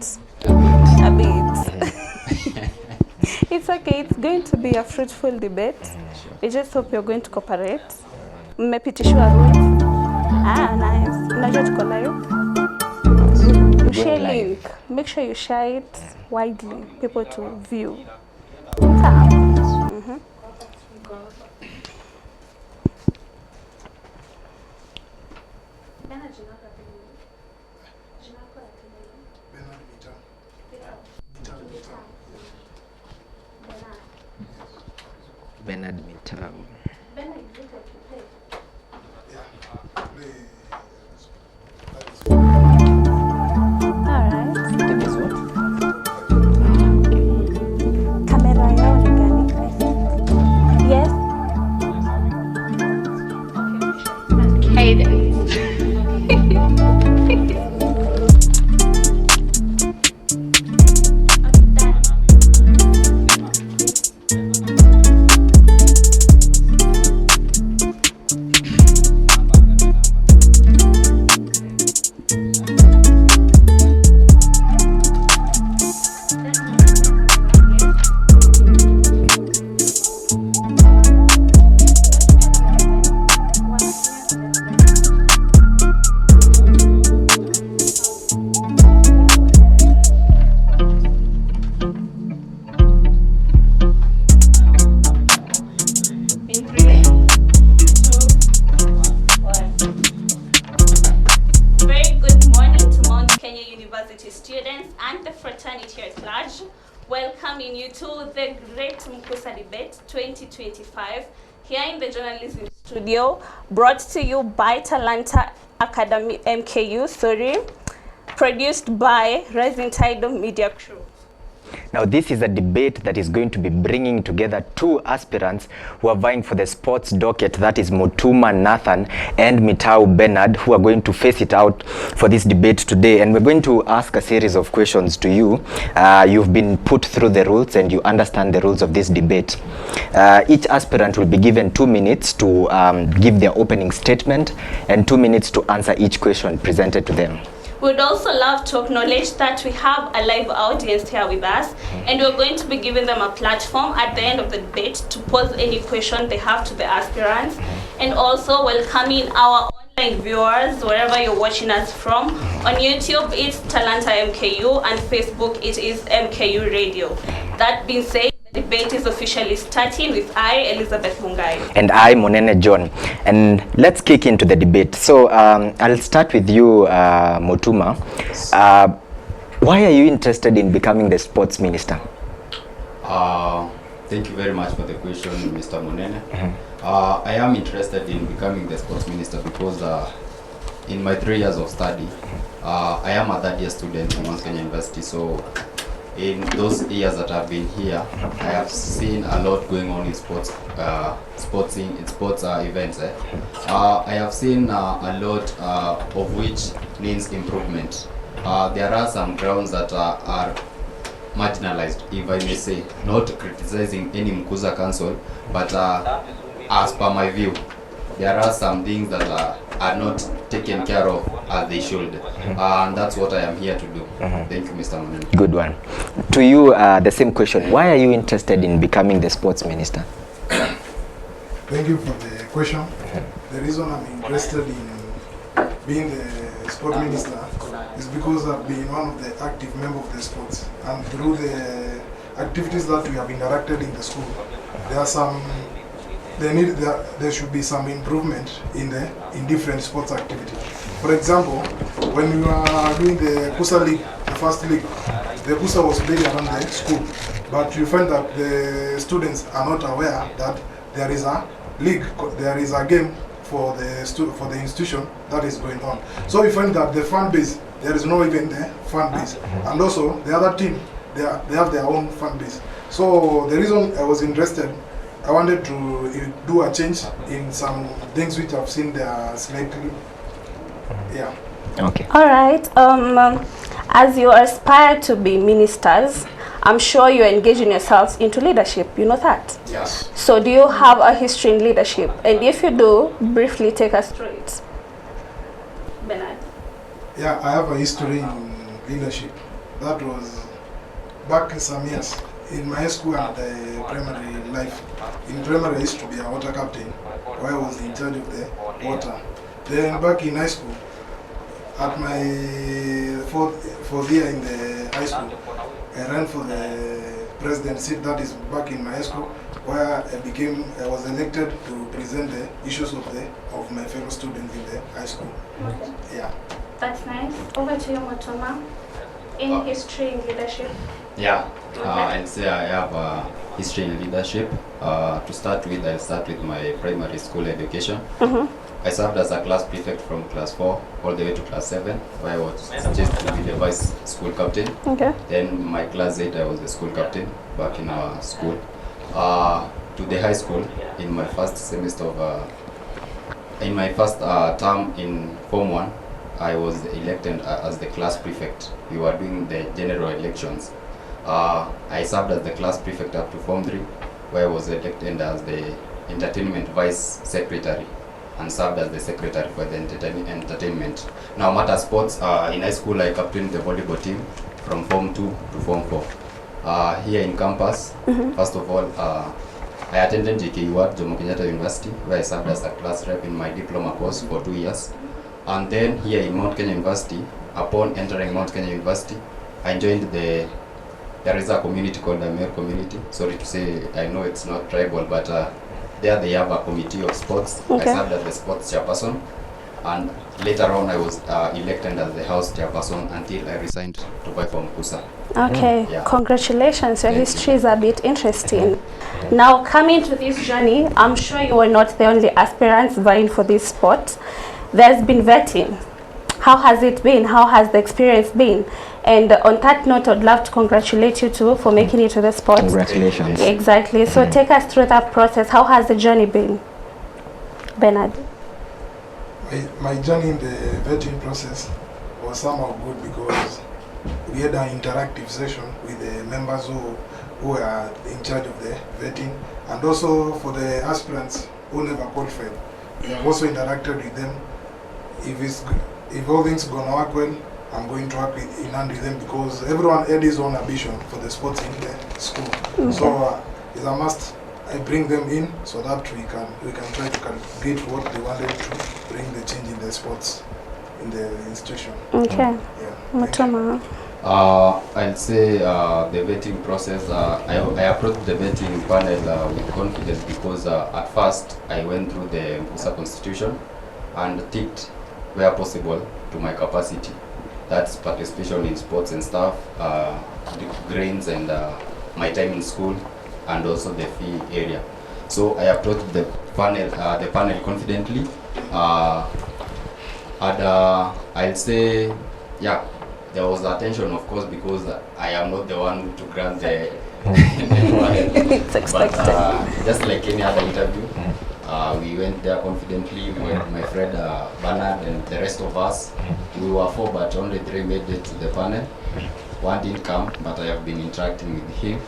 bit. A bit. It's okay. It's going to be a fruitful debate. We just hope you're going to cooperate. Mmepitishwa rules. Ah, nice. Unajua tuko live. Share link. Make sure you share it widely, people to view. Bernard Mitau. Students and the fraternity at large, welcoming you to the Great Mkusa Debate 2025 here in the journalism studio, brought to you by Talanta Academy MKU, produced by Rising Tide Media Crew. Now, this is a debate that is going to be bringing together two aspirants who are vying for the sports docket, that is Mutuma Nathan and Mitau Bernard, who are going to face it out for this debate today. And we're going to ask a series of questions to you. You've been put through the rules and you understand the rules of this debate. Each aspirant will be given 2 minutes to give their opening statement and 2 minutes to answer each question presented to them. We'd also love to acknowledge that we have a live audience here with us, and we're going to be giving them a platform at the end of the debate to pose any question they have to the aspirants, and also welcoming our online viewers wherever you're watching us from. On YouTube, it's Talanta MKU, and Facebook, it is MKU Radio. That being said, the debate is officially starting with I, Elizabeth Mungai. And I, Monene John. And let's kick into the debate. So I'll start with you, Mutuma. Why are you interested in becoming the sports minister? Thank you very much for the question, Mr. Monene. I am interested in becoming the sports minister because in my 3 years of study, I am a third-year student in Mount Kenya University. So in those years that I've been here, I have seen a lot going on in sports events. I have seen a lot of which needs improvement. There are some grounds that are marginalized, if I may say, not criticizing any Mkusa council, but as per my view, there are some things that are not taken care of as they should, and that's what I am here to do. Thank you, Mr. Monin. Good one. To you, the same question. Why are you interested in becoming the sports minister? Thank you for the question. The reason I'm interested in being the sport minister is because I've been one of the active members of the sports, and through the activities that we have interacted in the school, there should be some improvement in different sports activities. For example, when we were doing the Kusa League, the first league, the Kusa was played around the school, but you find that the students are not aware that there is a league, there is a game for the institution that is going on. So we find that the fan base, there is no even the fan base, and also the other team, they have their own fan base. So the reason I was interested, I wanted to do a change in some things which I've seen there slightly. Yeah. Okay. All right. As you aspire to be ministers, I'm sure you're engaging yourselves into leadership. You know that? Yes. So do you have a history in leadership? And if you do, briefly take us through it. Bernard. Yeah, I have a history in leadership. that was back in some years. In my high school and primary life, in primary I used to be a water captain, where I was in charge of the water. Then back in high school, at my fourth year in the high school, I ran for the presidency, that is back in my high school, where I was elected to present the issues of my fellow students in the high school. Yeah. That's nice. Over to you, Mutuma. In history and leadership. Yeah, I'd say I have a history in leadership. To start with, I'll start with my primary school education. I served as a class prefect from class 4 all the way to class 7, where I was just to be the vice school captain. Okay. Then my class 8, I was the school captain back in our school. To the high school, in my first semester of, in my first term in Form 1, I was elected as the class prefect. We were doing the general elections. I served as the class prefect up to Form 3, where I was elected as the entertainment vice secretary and served as the secretary for the entertainment. Now, matter sports, in high school I captained the volleyball team from Form 2 to Form 4. Here in campus, first of all, I attended JKU at Jomo Kenyatta University, where I served as a class rep in my diploma course for 2 years. And then here in Mount Kenya University, upon entering Mount Kenya University, I joined there is a community called the Male Community. Sorry to say, I know it's not tribal, but there they have a committee of sports. Okay. I served as the sports chairperson, and later on I was elected as the house chairperson until I resigned to buy for Mkusa. Okay, Yeah. Congratulations. Your Thank history is a bit interesting. Now, coming to this journey, I'm sure you were not the only aspirants vying for this spot. There's been vetting. How has it been? How has the experience been? And on that note, I'd love to congratulate you too for making it to the spot. Congratulations. Exactly. So take us through that process. How has the journey been, Bernard? My journey in the vetting process was somehow good because we had an interactive session with the members who are in charge of the vetting, and also for the aspirants who never qualified. We have also interacted with them. If all things gonna work well, I'm going to work in hand with them because everyone had his own ambition for the sports in the school. Okay. So it's a must. I bring them in so that we can try to get what they wanted to bring the change in the sports in the institution. Okay. Yeah. Mutuma. I'll say the vetting process, I approached the vetting panel with confidence because at first I went through the Mkusa constitution and ticked where possible to my capacity. That's participation in sports and stuff, the grades and my time in school, and also the fee area. So I approached the panel confidently, and I'll say, yeah, there was attention, of course, because I am not the one to grant the It's expected. But just like any other interview, we went there confidently. We went, my friend Bernard and the rest of us. We were 4, but only 3 made it to the panel. 1 didn't come, but I have been interacting with him.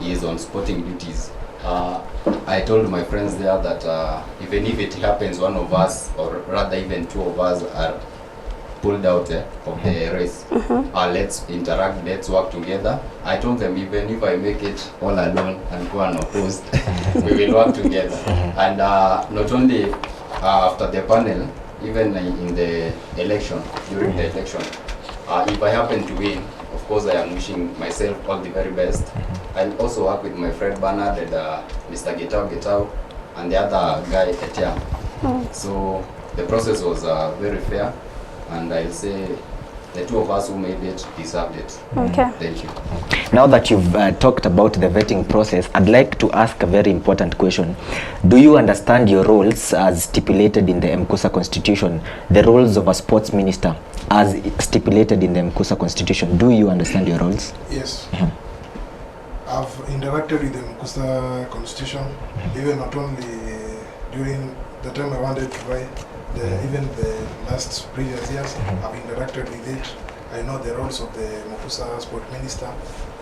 He is on sporting duties. I told my friends there that even if it happens, one of us, or rather even 2 of us, are pulled out of the race. Let's interact, let's work together. I told them even if I make it all alone and go unopposed, we will work together. And not only after the panel, even in the election, during the election, if I happen to win, of course I am wishing myself all the very best. I'll also work with my friend Bernard and Mr. Getau and the other guy Etiam. So the process was very fair, and I'll say the 2 of us who made it deserved it. Okay. Thank you. Now that you've talked about the vetting process, I'd like to ask a very important question. Do you understand your roles as stipulated in the Mkusa Constitution, the roles of a sports minister as stipulated in the Mkusa Constitution? Do you understand your roles? Yes. I've interacted with the Mkusa Constitution, even not only during the time I wanted to buy, even the last previous years, I've interacted with it. I know the roles of the Mkusa Sport Minister.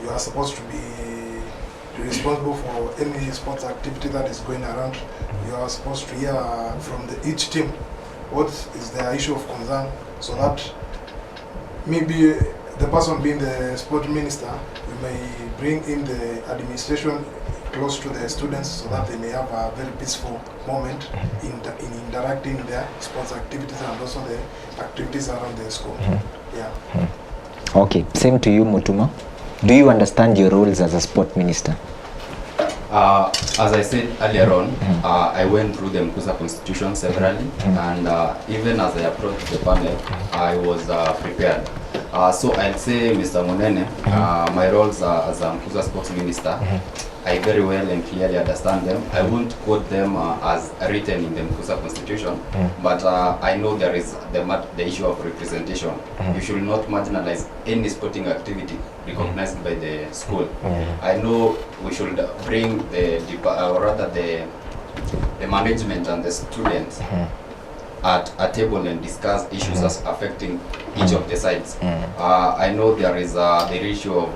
You are supposed to be responsible for any sports activity that is going around. You are supposed to hear from each team what is their issue of concern, so that maybe the person being the sport minister, we may bring in the administration close to the students so that they may have a very peaceful moment in interacting their sports activities and also the activities around the school. Yeah. Okay, same to you, Mutuma. Do you understand your roles as a sport minister? As I said earlier on, I went through the Mkusa constitution severally, and even as I approached the panel, I was prepared. So I'll say, Mr. Munene, my roles as a Mkusa sports minister, I very well and clearly understand them. I won't quote them as written in the Mkusa constitution, but I know there is the issue of representation. You should not marginalize any sporting activity recognized by the school. I know we should bring the management and the students at a table and discuss issues as affecting each of the sides. I know there is the issue of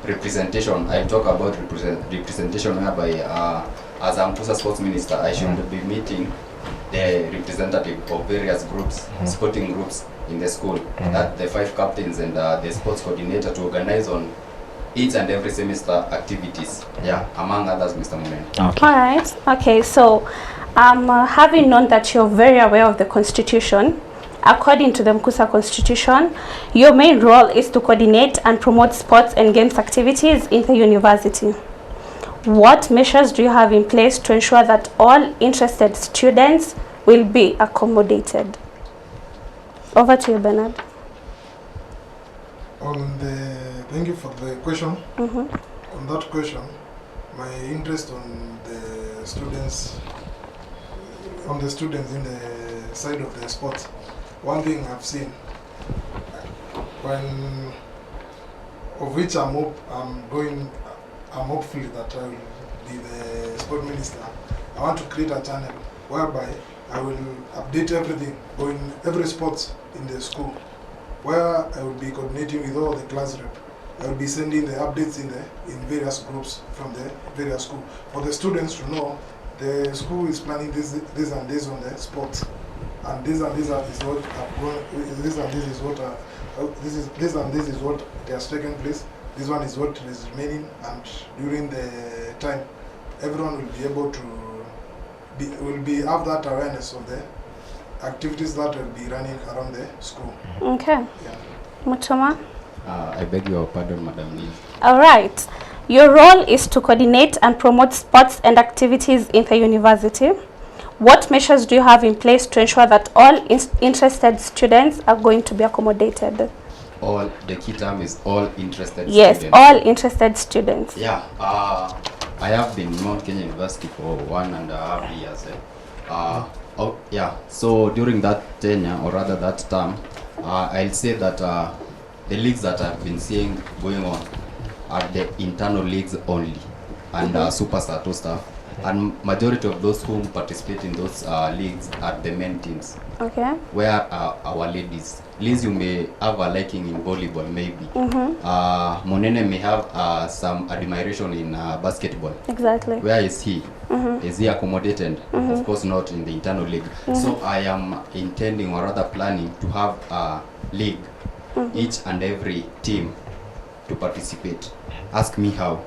representation. I talk about representation whereby as a Mkusa sports minister, I should be meeting the representative of various groups, sporting groups in the school, that the 5 captains and the sports coordinator to organize on each and every semester activities, among others, Mr. Munen. Okay. All right. Okay. So, having known that you're very aware of the Constitution, according to the Mkusa Constitution, your main role is to coordinate and promote sports and games activities in the university. What measures do you have in place to ensure that all interested students will be accommodated? Over to you, Bernard. Thank you for the question. On that question, my interest on the students in the side of the sport. One thing I've seen, of which I'm hopeful that I will be the sport minister. I want to create a channel whereby I will update everything going every sport in the school, where I will be coordinating with all the class rep. I will be sending the updates in various groups from the various schools for the students to know the school is planning this and this on the sports. And this and this is what this and this is what this and this is what has taken place. This one is what is remaining, and during the time, everyone will be able to have that awareness of the activities that will be running around the school. Okay. Yeah. Mutuma? I beg your pardon, Madam Lee. All right. Your role is to coordinate and promote sports and activities in the university. What measures do you have in place to ensure that all interested students are going to be accommodated? All, the key term is all interested students. Yes, all interested students. Yeah, I have been in Mount Kenya University for 1.5 years. So during that tenure, or rather that term, I'll say that the leagues that I've been seeing going on are the internal leagues only, and Super Sato stuff. And majority of those who participate in those leagues are the men teams. Okay. Where our ladies. Liz, you may have a liking in volleyball, maybe. Monene may have some admiration in basketball. Exactly. Where is he? Is he accommodated? Of course not in the internal league. So I am intending, or rather planning, to have a league, each and every team to participate. Ask me how.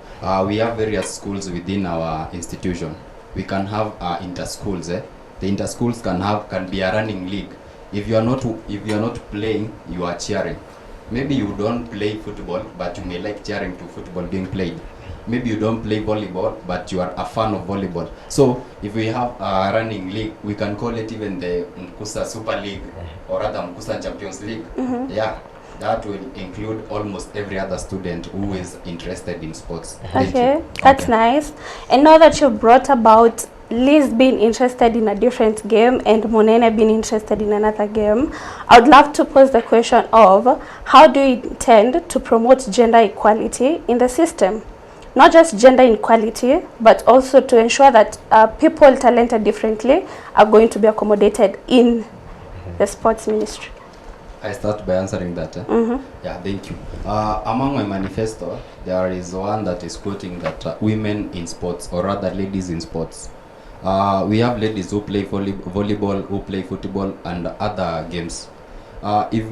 We have various schools within our institution. We can have inter-schools. The inter-schools can be a running league. If you are not playing, you are cheering. Maybe you don't play football, but you may like cheering to football being played. Maybe you don't play volleyball, but you are a fan of volleyball. So if we have a running league, we can call it even the Mkusa Super League, or rather Mkusa Champions League. Yeah. That will include almost every other student who is interested in sports. Okay, that's nice. And now that you brought about Liz being interested in a different game and Monene being interested in another game, I would love to pose the question of how do you intend to promote gender equality in the system? Not just gender equality, but also to ensure that people talented differently are going to be accommodated in the sports ministry. I start by answering that. Yeah, thank you. Among my manifesto, there is one that is quoting that women in sports, or rather ladies in sports. We have ladies who play volleyball, who play football, and other games. if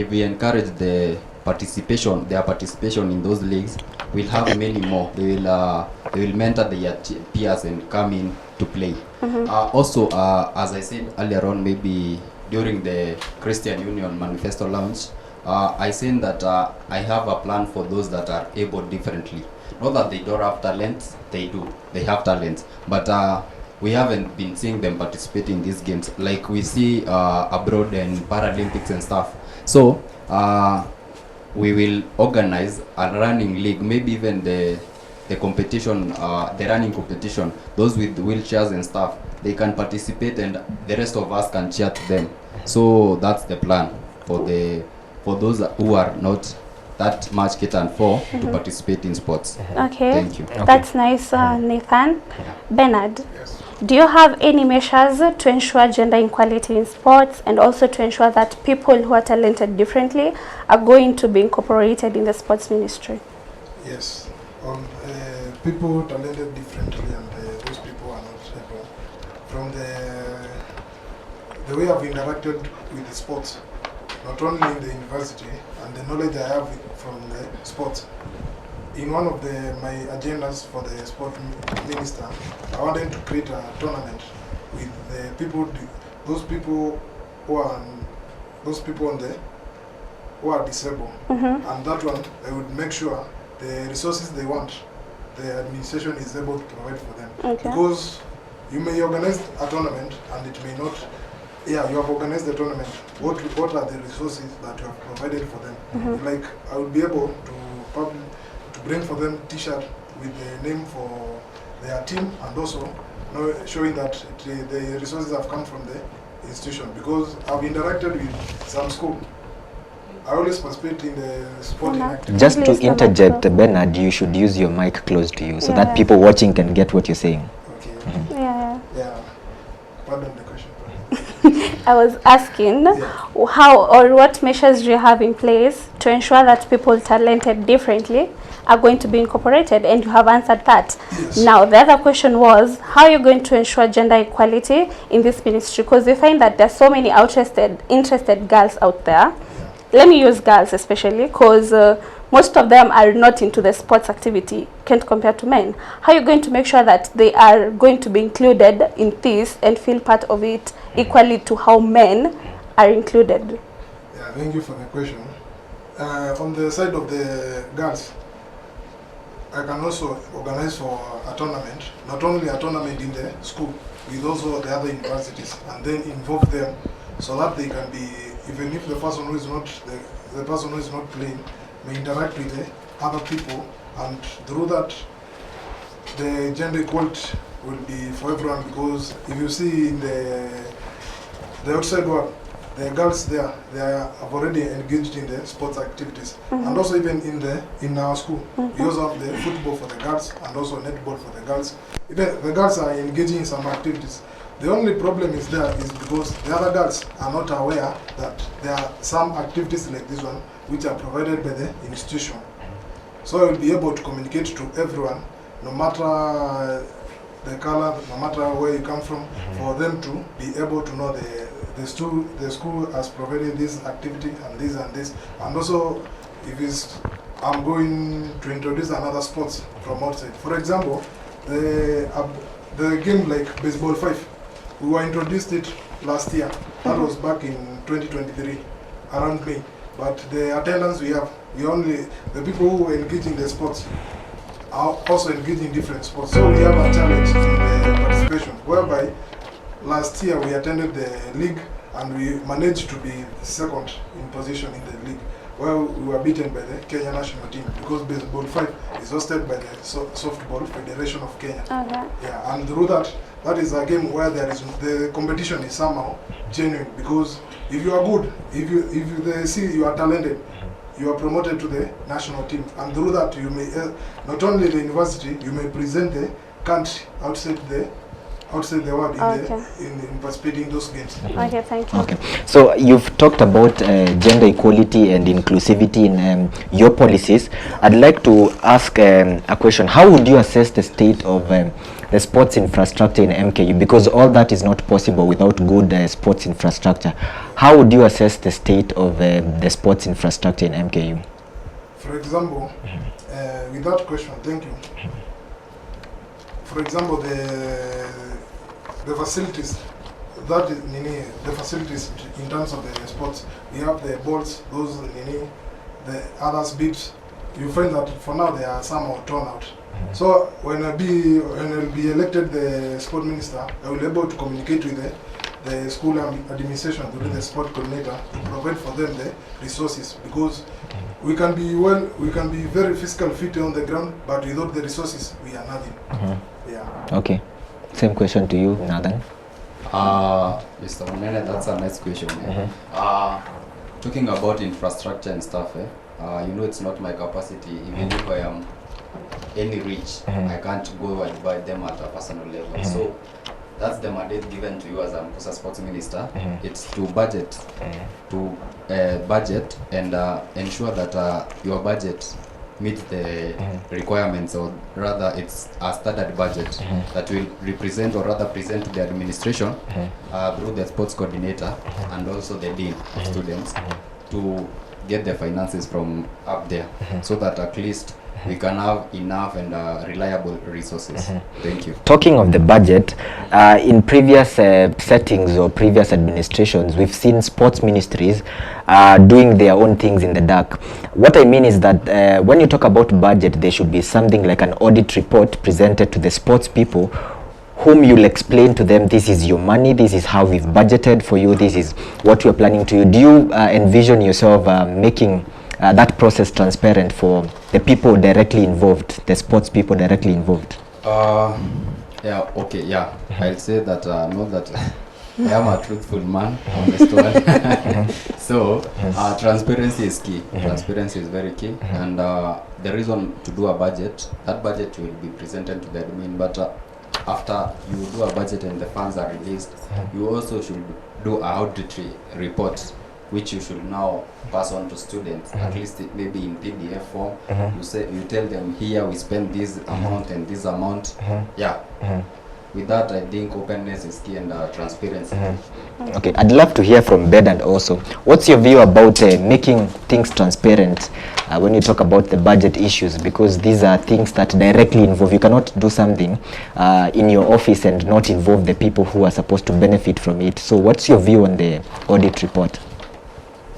we encourage their participation in those leagues, we'll have many more. They will mentor their peers and come in to play. Also, as I said earlier on, maybe during the Christian Union Manifesto launch, I said that I have a plan for those that are able differently. Not that they don't have talents, they do. They have talents, but we haven't been seeing them participate in these games like we see abroad and Paralympics and stuff. So we will organize a running league, maybe even the competition, the running competition. Those with wheelchairs and stuff, they can participate, and the rest of us can cheer to them. So that's the plan for those who are not that much catered for to participate in sports. Okay. Thank you. That's nice, Nathan. Bernard, Yes. do you have any measures to ensure gender equality in sports, and also to ensure that people who are talented differently are going to be incorporated in the sports ministry? Yes. People talented differently, and those people are not able. From the way I've interacted with the sports, not only in the university, and the knowledge I have from the sports. In one of my agendas for the sport minister, I wanted to create a tournament with the people, those people who are disabled, and that one I would make sure the resources they want, the administration is able to provide for them. Okay. Because you may organize a tournament and it may not. Yeah, you have organized the tournament. What are the resources that you have provided for them? Like, I would be able to bring for them T-shirt with the name for their team, and also showing that the resources have come from the institution. Because I've interacted with some school. I always participate in the sporting activities. Just to interject, Bernard, you should use your mic close to you so that people watching can get what you're saying. Okay. Yeah. Pardon the question. I was asking how or what measures do you have in place to ensure that people talented differently are going to be incorporated, and you have answered that. Yes. Now the other question was, how are you going to ensure gender equality in this ministry? Because we find that there's so many interested girls out there. Let me use girls especially, because most of them are not into the sports activity, can't compare to men. How are you going to make sure that they are going to be included in this and feel part of it equally to how men are included? Yeah, thank you for the question. On the side of the girls, I can also organize for a tournament, not only a tournament in the school, with also the other universities, and then involve them so that they can be, even if the person who is not the person who is not playing may interact with the other people, and through that the gender equality will be for everyone. Because if you see in the outside world, the girls there, they have already engaged in the sports activities, and also even in our school, we also have the football for the girls and also netball for the girls. Even the girls are engaging in some activities. The only problem is because the other girls are not aware that there are some activities like this one which are provided by the institution. So I will be able to communicate to everyone, no matter the color, no matter where you come from, for them to be able to know the school has provided this activity and this and this. And also, if I'm going to introduce another sports from outside. For example, the game like baseball 5. We were introduced it last year. That was back in 2023, around May. But the attendance we have, the people who engage in the sports are also engaging in different sports. So we have a challenge in the participation, whereby last year we attended the league and we managed to be second in position in the league, where we were beaten by the Kenya national team, because baseball 5 is hosted by the Softball Federation of Kenya. Okay. Yeah, and through that is a game where the competition is somehow genuine, because if you are good, if they see you are talented, you are promoted to the national team, and through that you may not only the university, you may present the country outside the world in participating in those games. Okay, thank you. Okay, so you've talked about gender equality and inclusivity in your policies. I'd like to ask a question. How would you assess the state of the sports infrastructure in MKU, because all that is not possible without good sports infrastructure. How would you assess the state of the sports infrastructure in MKU? For example, with that question, thank you. For example, the facilities, that is the facilities in terms of the sports, we have the balls, those the others bits. You find that for now there are some are torn out. So when I'll be elected the sport minister, I will be able to communicate with the school administration through the sport coordinator to provide for them the resources, because we can be very physical fit on the ground, but without the resources we are nothing. Yeah. Okay. Same question to you, Nathan. Mr. Munene, that's a nice question. Talking about infrastructure and stuff, you know, it's not my capacity. Even if I am any rich, I can't go and buy them at a personal level. So that's the mandate given to you as a Mkusa sports minister. It's to budget, budget and ensure that your budget meets the requirements, or rather it's a standard budget that will represent or rather present to the administration through the sports coordinator and also the dean of students to get the finances from up there, so that at least we can have enough and reliable resources. Thank you. Talking of the budget, in previous settings or previous administrations, we've seen sports ministries doing their own things in the dark. What I mean is that when you talk about budget, there should be something like an audit report presented to the sports people, whom you'll explain to them, this is your money, this is how we've budgeted for you, this is what we're planning to you. Do you envision yourself making that process transparent for the people directly involved, the sports people directly involved? Yeah, okay, yeah. I'll say that, know that I am a truthful man on the story. So, transparency is key. Transparency is very key. And the reason to do a budget, that budget will be presented to the admin, but after you do a budget and the funds are released, you also should do a auditory report, which you should now pass on to students. At least it may be in PDF form. You tell them, here we spend this amount and this amount. Yeah. With that, I think openness is key and transparency. Okay, I'd love to hear from Bernard also. What's your view about making things transparent when you talk about the budget issues? Because these are things that directly involve, you cannot do something in your office and not involve the people who are supposed to benefit from it. So what's your view on the audit report?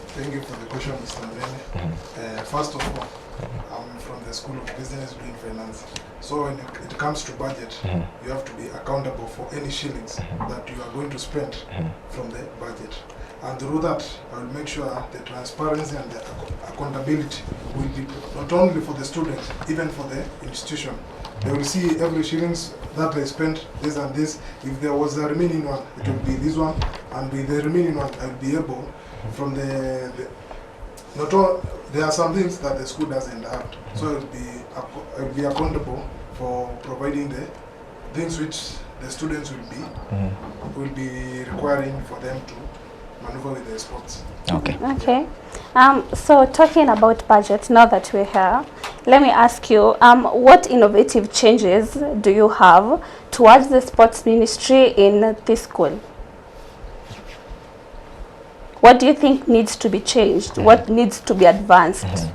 Thank you for the question, Mr. Mene. First of all, I'm from the School of Business doing finance. So when it comes to budget, you have to be accountable for any shillings that you are going to spend from the budget. And through that, I will make sure the transparency and the accountability will be not only for the students, even for the institution. They will see every shillings that they spent, this and this. If there was a remaining one, it will be this one. And with the remaining one, I will be able, from not all, there are some things that the school doesn't have. So I will be accountable for providing the things which the students will be requiring for them to maneuver with their sports. Okay. Okay. So talking about budget, now that we're here, let me ask you, what innovative changes do you have towards the sports ministry in this school? What do you think needs to be changed? What needs to be advanced?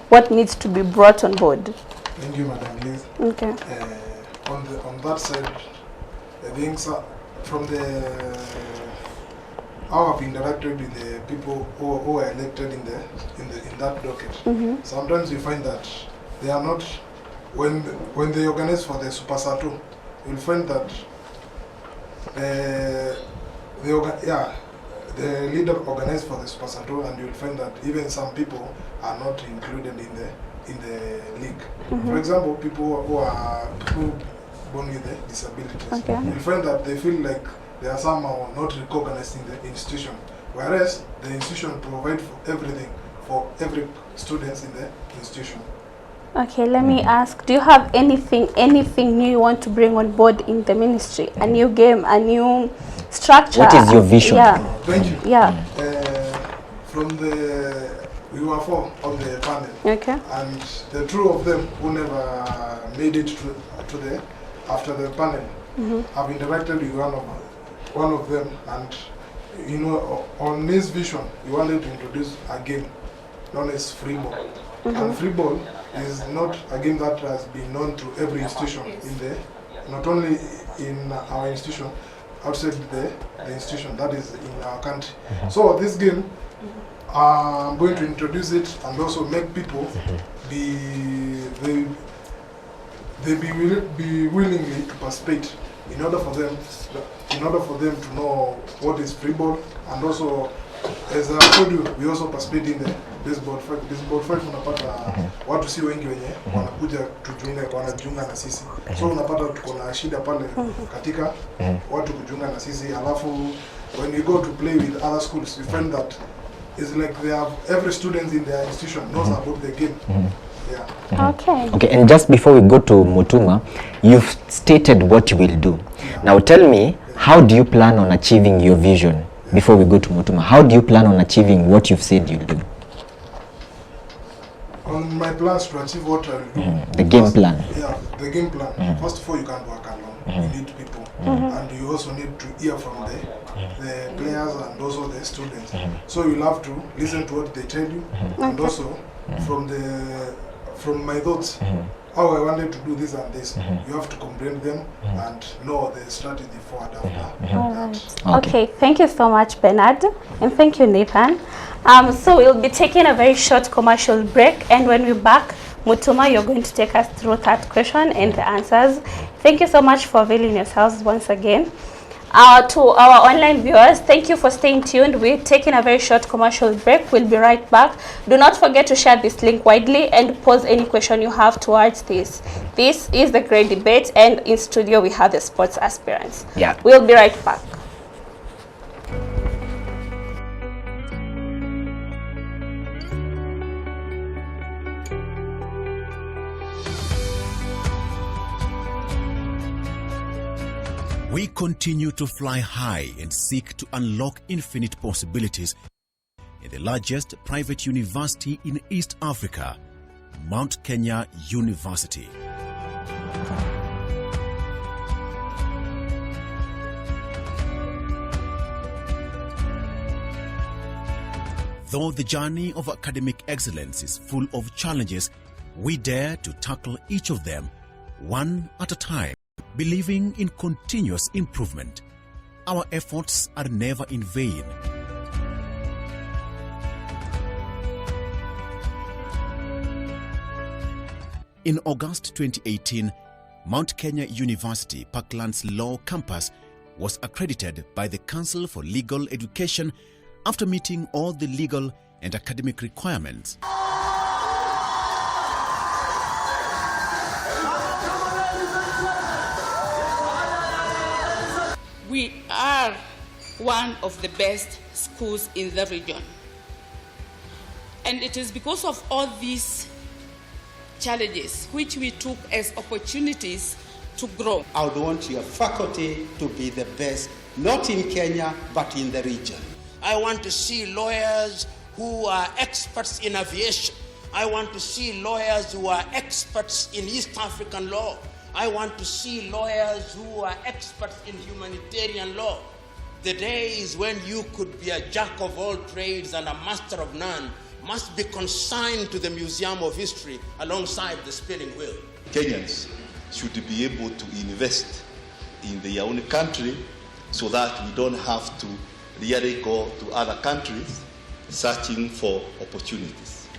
What needs to be brought on board? Thank you, Madam Liz. Okay. On that side, the things from how I've interacted with the people who are elected in that docket. Sometimes you find that they are not, when they organize for the Super Sato, you'll find that the leader organized for the Super Sato, and you'll find that even some people are not included in the league. For example, people who are born with the disabilities, you'll find that they feel like they are somehow not recognized in the institution, whereas the institution provides for everything for every student in the institution. Okay, let me ask, do you have anything new you want to bring on board in the ministry? A new game, a new structure? What is your vision? Yeah. Thank you. Yeah. We were 4 on the panel. Okay. And the 2 of them who never made it to the after the panel, I've interacted with one of them, and you know, on his vision, he wanted to introduce a game known as free ball. And free ball is not a game that has been known to every institution in the, not only in our institution, outside the institution, that is in our country. So this game, I'm going to introduce it and also make people be willingly to participate in order for them to know what is free ball. And also, as I told you, we also participate in the baseball fight. Baseball fight unapata watu si wengi wenye wanakuja wanajiunga na sisi, so unapata tuko na shida pale katika watu kujiunga na sisi. Alafu when we go to play with other schools, we find that it's like they have every student in their institution knows about the game. Yeah. Okay, and just before we go to Mutuma, you've stated what you will do. Now tell me, how do you plan on achieving your vision? Before we go to Mutuma, how do you plan on achieving what you've said you'll do? On my plans to achieve what I'll do. The game plan. Yeah, the game plan. First of all, you can't work alone. You need people. And you also need to hear from the players and also the students. So you'll have to listen to what they tell you, and also from my thoughts, how I wanted to do this and this. You have to comprehend them and know the strategy forward after that. Okay, thank you so much, Bernard, and thank you, Nathan. So we'll be taking a very short commercial break, and when we're back, Mutuma, you're going to take us through that question and the answers. Thank you so much for availing yourselves once again. To our online viewers, thank you for staying tuned. We're taking a very short commercial break. We'll be right back. Do not forget to share this link widely and pose any question you have towards this. This is the great debate, and in studio we have the sports aspirants. Yeah. We'll be right back. We continue to fly high and seek to unlock infinite possibilities in the largest private university in East Africa, Mount Kenya University. Though the journey of academic excellence is full of challenges, we dare to tackle each of them one at a time, believing in continuous improvement. Our efforts are never in vain. In August 2018, Mount Kenya University Parklands Law Campus was accredited by the Council for Legal Education after meeting all the legal and academic requirements. We are one of the best schools in the region. And it is because of all these challenges which we took as opportunities to grow. I would want your faculty to be the best, not in Kenya, but in the region. I want to see lawyers who are experts in aviation. I want to see lawyers who are experts in East African law. I want to see lawyers who are experts in humanitarian law. The days when you could be a jack of all trades and a master of none must be consigned to the Museum of History alongside the spinning wheel. Kenyans should be able to invest in their own country so that we don't have to really go to other countries searching for opportunities.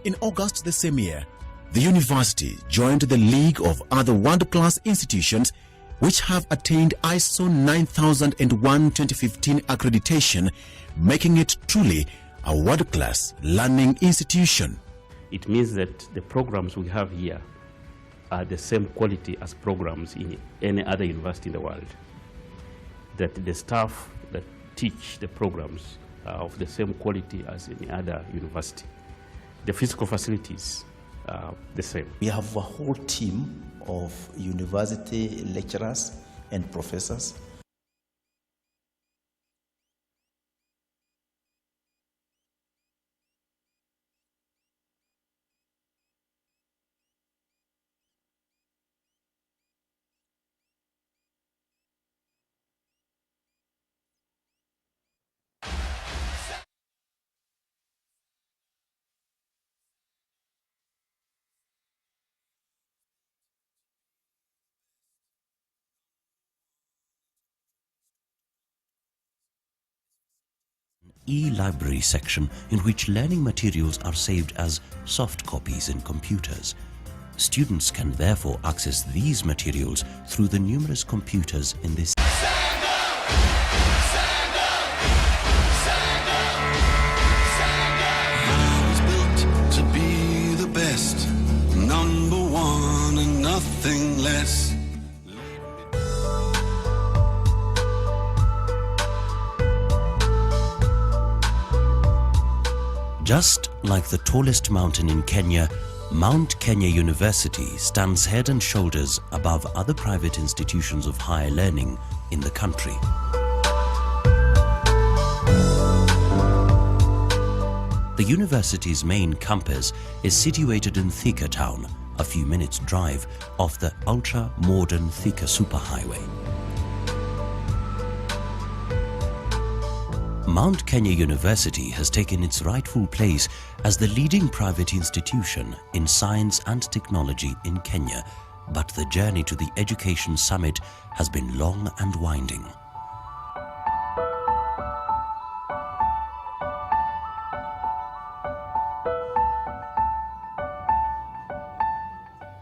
In August the same year, the university joined the league of other world-class institutions which have attained ISO 9001:2015 accreditation, making it truly a world-class learning institution. It means that the programs we have here are the same quality as programs in any other university in the world. That the staff that teach the programs are of the same quality as any other university. The physical facilities are the same. We have a whole team of university lecturers and professors. e-library section in which learning materials are saved as soft copies in computers. Students can therefore access these materials through the numerous computers in this. To be the best, number one and nothing less. Just like the tallest mountain in Kenya, Mount Kenya University stands head and shoulders above other private institutions of higher learning in the country. The university's main campus is situated in Thika town, a few minutes' drive off the ultra-modern Thika superhighway. Mount Kenya University has taken its rightful place as the leading private institution in science and technology in Kenya, but the journey to the Education Summit has been long and winding.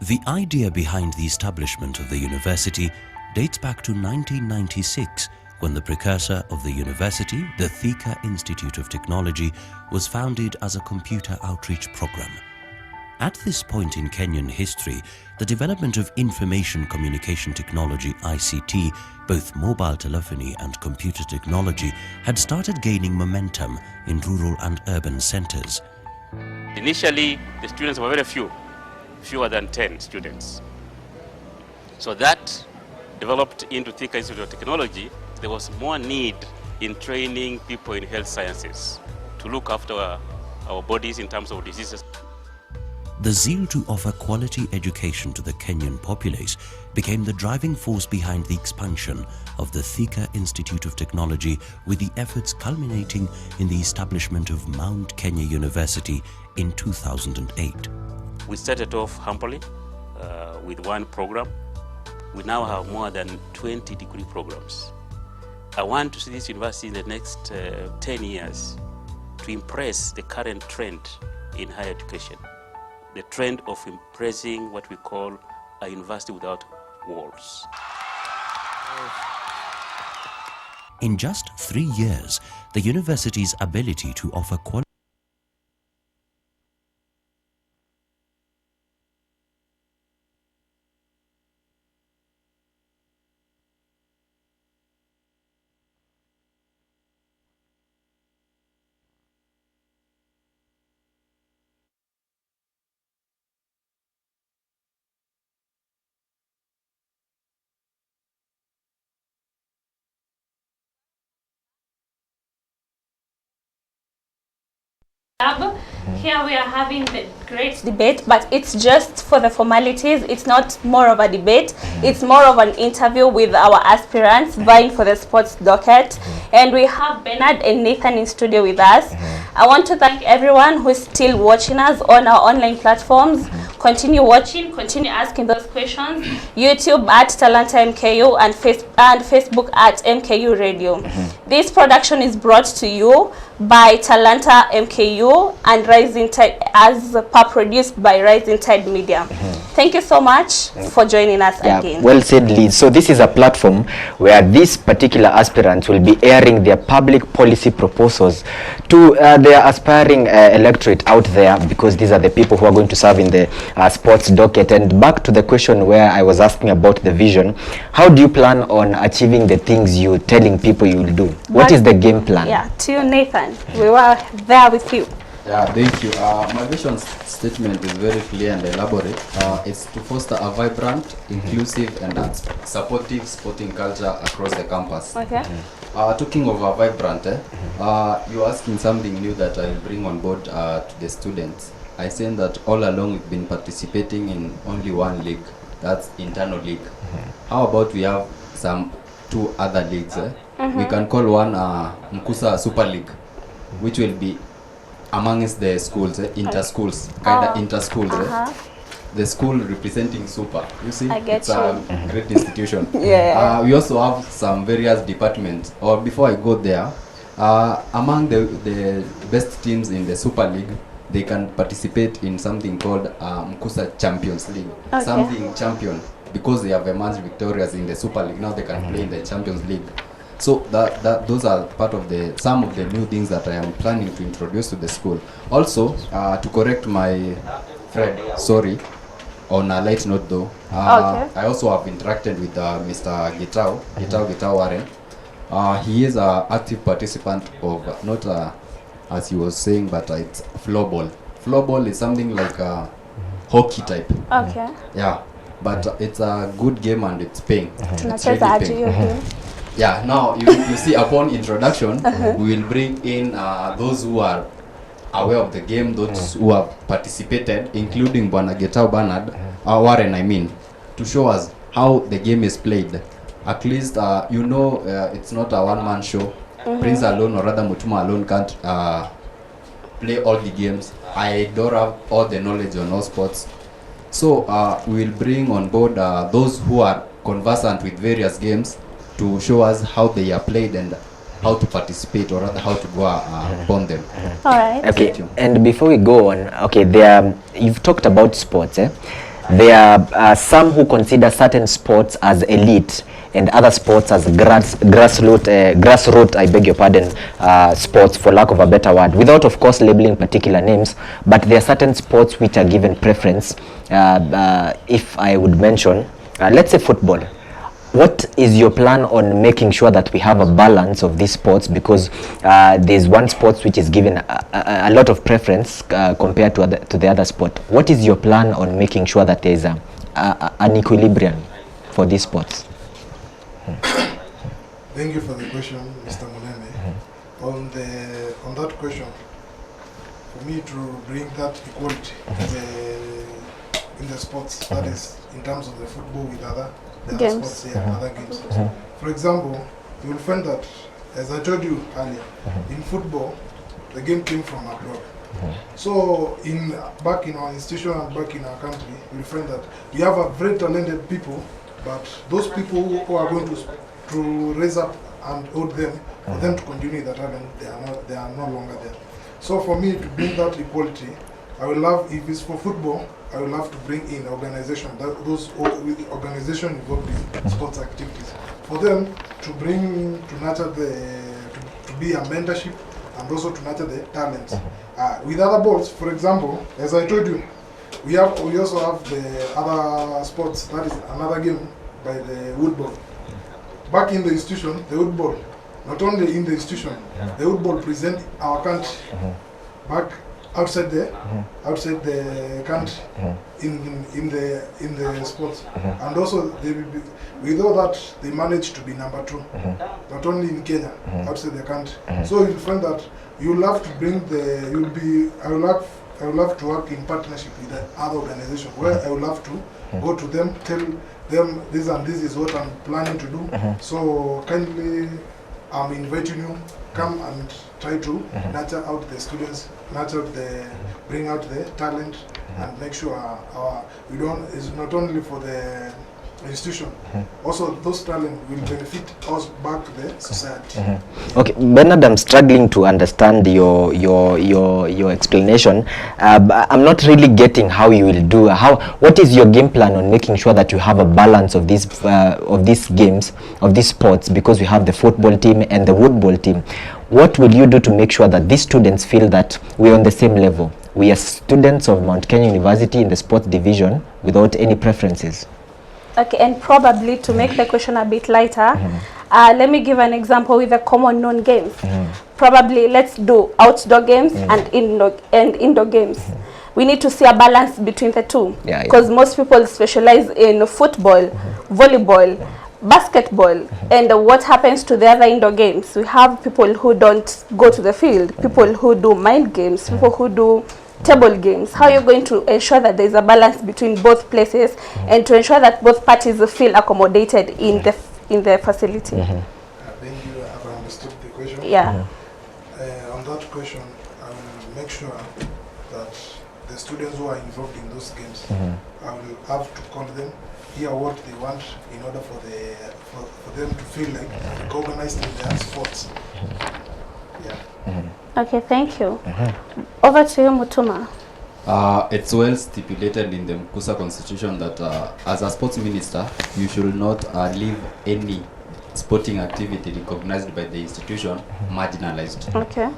The idea behind the establishment of the university dates back to 1996, when the precursor of the university, the Thika Institute of Technology, was founded as a computer outreach program. At this point in Kenyan history, the development of information communication technology (ICT), both mobile telephony and computer technology, had started gaining momentum in rural and urban centers. Initially, the students were very few, fewer than 10 students. So that developed into Thika Institute of Technology. There was more need in training people in health sciences to look after our bodies in terms of diseases. The zeal to offer quality education to the Kenyan populace became the driving force behind the expansion of the Thika Institute of Technology, with the efforts culminating in the establishment of Mount Kenya University in 2008. We started off humbly with one program. We now have more than 20 degree programs. I want to see this university in the next 10 years to impress the current trend in higher education, the trend of impressing what we call a university without walls. In just 3 years, the university's ability to offer quality Here we are having the great debate, but it's just for the formalities. It's not more of a debate. It's more of an interview with our aspirants vying for the sports docket. And we have Bernard and Nathan in studio with us. I want to thank everyone who is still watching us on our online platforms. Continue watching, continue asking those questions. YouTube at Talanta MKU and Facebook at MKU Radio. This production is brought to you by Talanta MKU and Rising Tide, as produced by Rising Tide Media. Thank you so much for joining us again. Well said, Liz. So this is a platform where these particular aspirants will be airing their public policy proposals to their aspiring electorate out there, because these are the people who are going to serve in the sports docket. And back to the question where I was asking about the vision, how do you plan on achieving the things you're telling people you will do? What is the game plan? Yeah, to you, Nathan. We were there with you. Yeah, thank you. My vision statement is very clear and elaborate. It's to foster a vibrant, inclusive, and supportive sporting culture across the campus. Okay. Talking of a vibrant, you're asking something new that I'll bring on board to the students. I said that all along we've been participating in only one league, that's internal league. How about we have some 2 other leagues? We can call one Mkusa Super League, which will be amongst the schools, inter-schools, kind of inter-schools. The school representing Super, you see, it's a great institution. We also have some various departments, or before I go there, Among the best teams in the Super League, they can participate in something called Mkusa Champions League. Okay. Something champion, because they have emerged victorious in the Super League. Now they can play in the Champions League. So those are part of some of the new things that I am planning to introduce to the school. Also, to correct my friend, sorry, on a light note though, I also have interacted with Mr. Gitao Warren. He is an active participant of, not as he was saying, but it's floorball. Floorball is something like a hockey type. Okay. Yeah, but it's a good game and it's paying. It's Tunacheza really aje paying. hiyo? Yeah, now you see upon introduction, we will bring in those who are aware of the game, those who have participated, including Bwana Getao Bernard, Warren I mean, to show us how the game is played. At least, it's not a one-man show. Prince alone, or rather Mutuma alone, can't play all the games. I don't have all the knowledge on all sports. So we will bring on board those who are conversant with various games to show us how they are played and how to participate, or rather how to go upon them. All right. Okay, and before we go on, okay, you've talked about sports. There are some who consider certain sports as elite and other sports as grassroots, I beg your pardon, sports, for lack of a better word, without of course labeling particular names, but there are certain sports which are given preference. If I would mention, let's say football. What is your plan on making sure that we have a balance of these sports? Because there's one sport which is given a lot of preference compared to the other sport. What is your plan on making sure that there is an equilibrium for these sports? Thank you for the question, Mr. Munene. On that question, for me to bring that equality in the sports, that is in terms of the football with other sports, other games. For example, you will find that, as I told you earlier, in football, the game came from abroad. So back in our institution and back in our country, you will find that we have a very talented people, but those people who are going to raise up and hold them, for them to continue the talent, they are no longer there. So for me to bring that equality, I will love, if it's for football, I will have to bring in organization, those organization involved in sports activities, for them to nurture to be a mentorship and also to nurture the talents. With other balls, for example, as I told you, we also have the other sports, that is another game by the woodball. Back in the institution, the woodball, not only in the institution, the woodball present our country back outside the country in the sports, and also with all that they managed to be number 2, not only in Kenya, outside the country. So you'll find that you'll have to bring I will have to work in partnership with the other organization, where I will have to go to them, tell them this and this is what I'm planning to do. So kindly, I'm inviting you, come and try to nurture out the students, bring out the talent, and make sure it's not only for the institution, also those talent will benefit us back to the society. Okay, Bernard, I'm struggling to understand your explanation. I'm not really getting how you will do. What is your game plan on making sure that you have a balance of these games, of these sports? Because we have the football team and the woodball team. What will you do to make sure that these students feel that we're on the same level? We are students of Mount Kenya University in the sports division without any preferences. Okay, and probably to make the question a bit lighter, let me give an example with the common known games. Probably let's do outdoor games and indoor games. We need to see a balance between the two, because most people specialize in football, volleyball, basketball, and what happens to the other indoor games? We have people who don't go to the field, people who do mind games, people who do table games. How are you going to ensure that there is a balance between both places and to ensure that both parties feel accommodated in the facility? I think you have understood the question. Yeah. On that question, I will make sure that the students who are involved in those games, I will have to call them, hear what they want in order for them to feel like recognized in their sports. Okay, thank you. Over to you, Mutuma. It's well stipulated in the Mkusa constitution that as a sports minister, you should not leave any sporting activity recognized by the institution marginalized. Okay.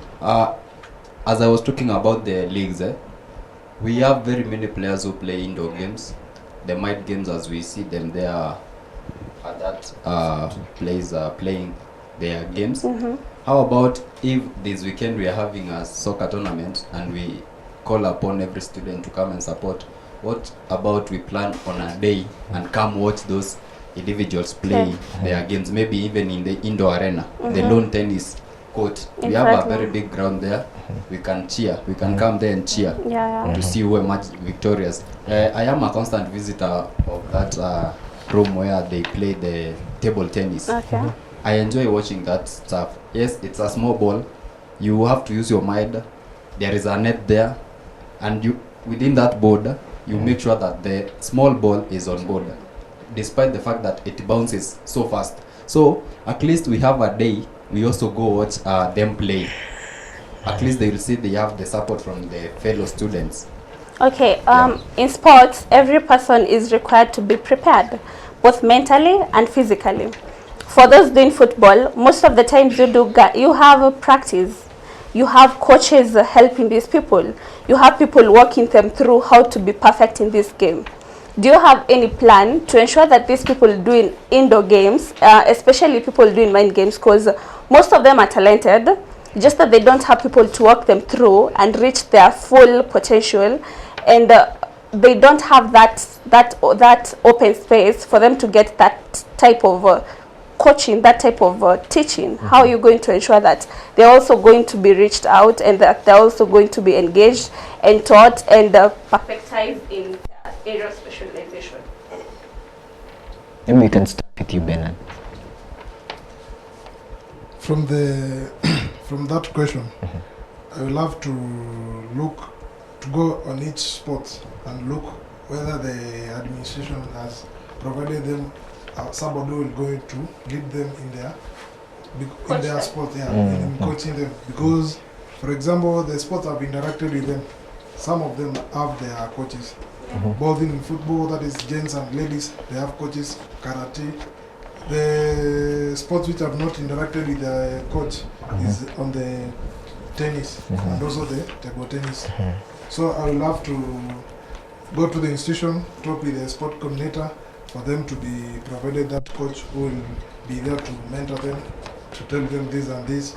As I was talking about the leagues, we have very many players who play indoor games. The might games, as we see them there at that place playing their games. How about if this weekend we are having a soccer tournament and we call upon every student to come and support? What about we plan on a day and come watch those individuals play their games, maybe even in the indoor arena, the lawn tennis court. We have a very big ground there. We can cheer. We can come there and cheer to see who emerge victorious. I am a constant visitor of that room where they play the table tennis. I enjoy watching that stuff. Yes, it's a small ball. You have to use your mind. There is a net there, and you within that board, you make sure that the small ball is on board, despite the fact that it bounces so fast. So at least we have a day. We also go watch them play. At least they will see they have the support from the fellow students. Okay, in sports, every person is required to be prepared, both mentally and physically. For those doing football, most of the times you have a practice. You have coaches helping these people. You have people walking them through how to be perfect in this game. Do you have any plan to ensure that these people doing indoor games, especially people doing mind games, because most of them are talented, just that they don't have people to walk them through and reach their full potential, and they don't have that open space for them to get that type of coaching, that type of teaching? How are you going to ensure that they're also going to be reached out and that they're also going to be engaged and taught and perfectized in area of specialization? Maybe we can start with you, Bernard. From that question, I will have to go on each sport and look whether the administration has provided them somebody who is going to lead them in their sport, in coaching them. Because, for example, the sports I've interacted with them, some of them have their coaches. Both in football, that is gents and ladies, they have coaches. Karate. The sports which I've not interacted with the coach is on the tennis and also the table tennis. So I will have to go to the institution, talk with the sport coordinator, for them to be provided that coach who will be there to mentor them, to tell them this and this.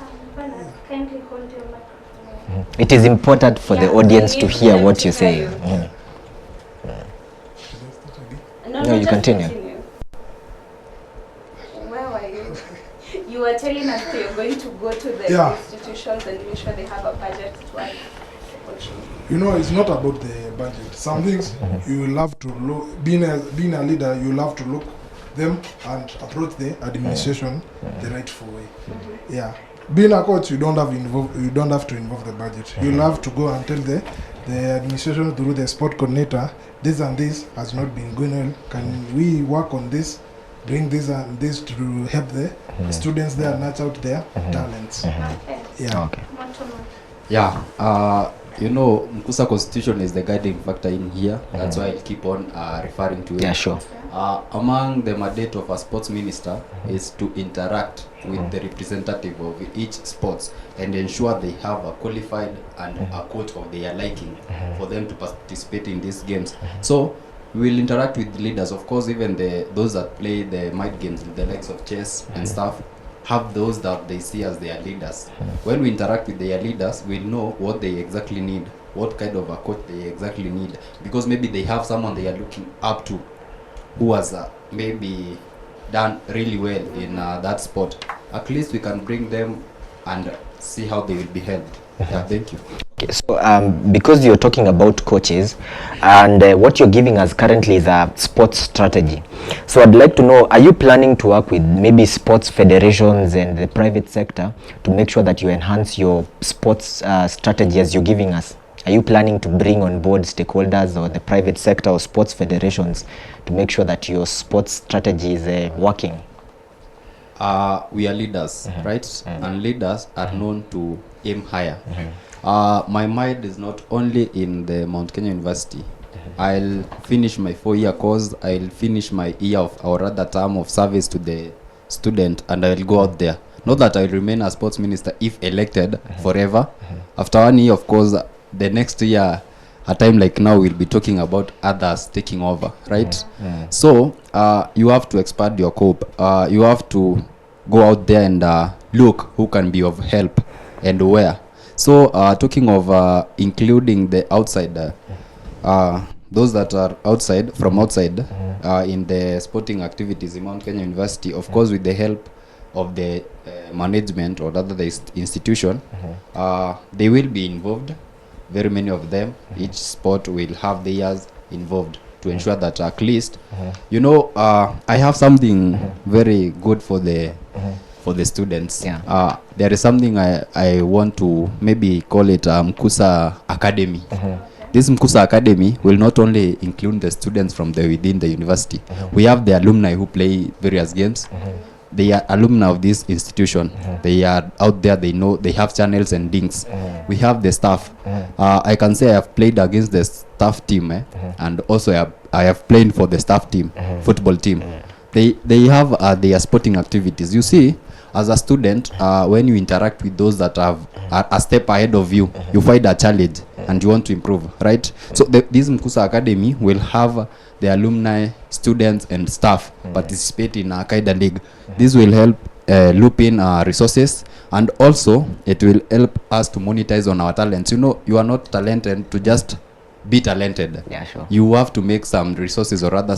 Kindly hold your microphone. It is important for the audience to hear what you say. No, you continue. Where were you? You were telling us that you're going to go to the institutions and make sure they have a budget to coach. You know, it's not about the budget. Some things you will have to look, being a leader, you will have to look them and approach the administration the rightful way. Yeah. Being a coach, you don't have to involve the budget. You'll have to go and tell the administration through the sport coordinator, this and this has not been going well. Can we work on this? Bring this and this to help the students there nurture out their talents. You know, Mkusa Constitution is the guiding factor in here. That's why I keep on referring to it. Yeah, sure. Among the mandate of a sports minister is to interact with the representative of each sports and ensure they have a qualified and a coach of their liking for them to participate in these games. So we will interact with the leaders. Of course, even those that play the mind games, the likes of chess and stuff, have those that they see as their leaders. When we interact with their leaders, we'll know what they exactly need, what kind of a coach they exactly need, because maybe they have someone they are looking up to who has maybe done really well in that sport. At least we can bring them and see how they will be helped. Thank you. Okay, so because you're talking about coaches and what you're giving us currently is a sports strategy. So I'd like to know, are you planning to work with maybe sports federations and the private sector to make sure that you enhance your sports strategy as you're giving us? Are you planning to bring on board stakeholders or the private sector or sports federations to make sure that your sports strategy is working? We are leaders, right? And leaders are known to aim higher. My mind is not only in the Mount Kenya University. I'll finish my 4-year course. I'll finish my year of, or rather term of service to the student, and I'll go out there. Not that I'll remain a sports minister if elected forever. After 1 year, of course, the next year, a time like now, we'll be talking about others taking over, right? So you have to expand your scope. You have to go out there and look who can be of help and where. So talking of including the outside, those that are outside, from outside, in the sporting activities in Mount Kenya University, of course, with the help of the management or rather the institution, they will be involved. Very many of them, each sport will have theirs involved to ensure that at least, you know, I have something very good for the students. There is something I want to maybe call it Mkusa Academy. This Mkusa Academy will not only include the students from within the university. We have the alumni who play various games. They are alumni of this institution. They are out there, they know, they have channels and links. We have the staff. I can say I have played against the staff team, and also I have played for the staff team, football team. They have their sporting activities. You see, as a student, when you interact with those that are a step ahead of you, you find a challenge and you want to improve, right? So this Mkusa Academy will have the alumni, students and staff participate in Akaida League. This will help loop in resources, and also it will help us to monetize on our talents. You know, you are not talented to just be talented. Yeah, sure. You have to make some resources, or rather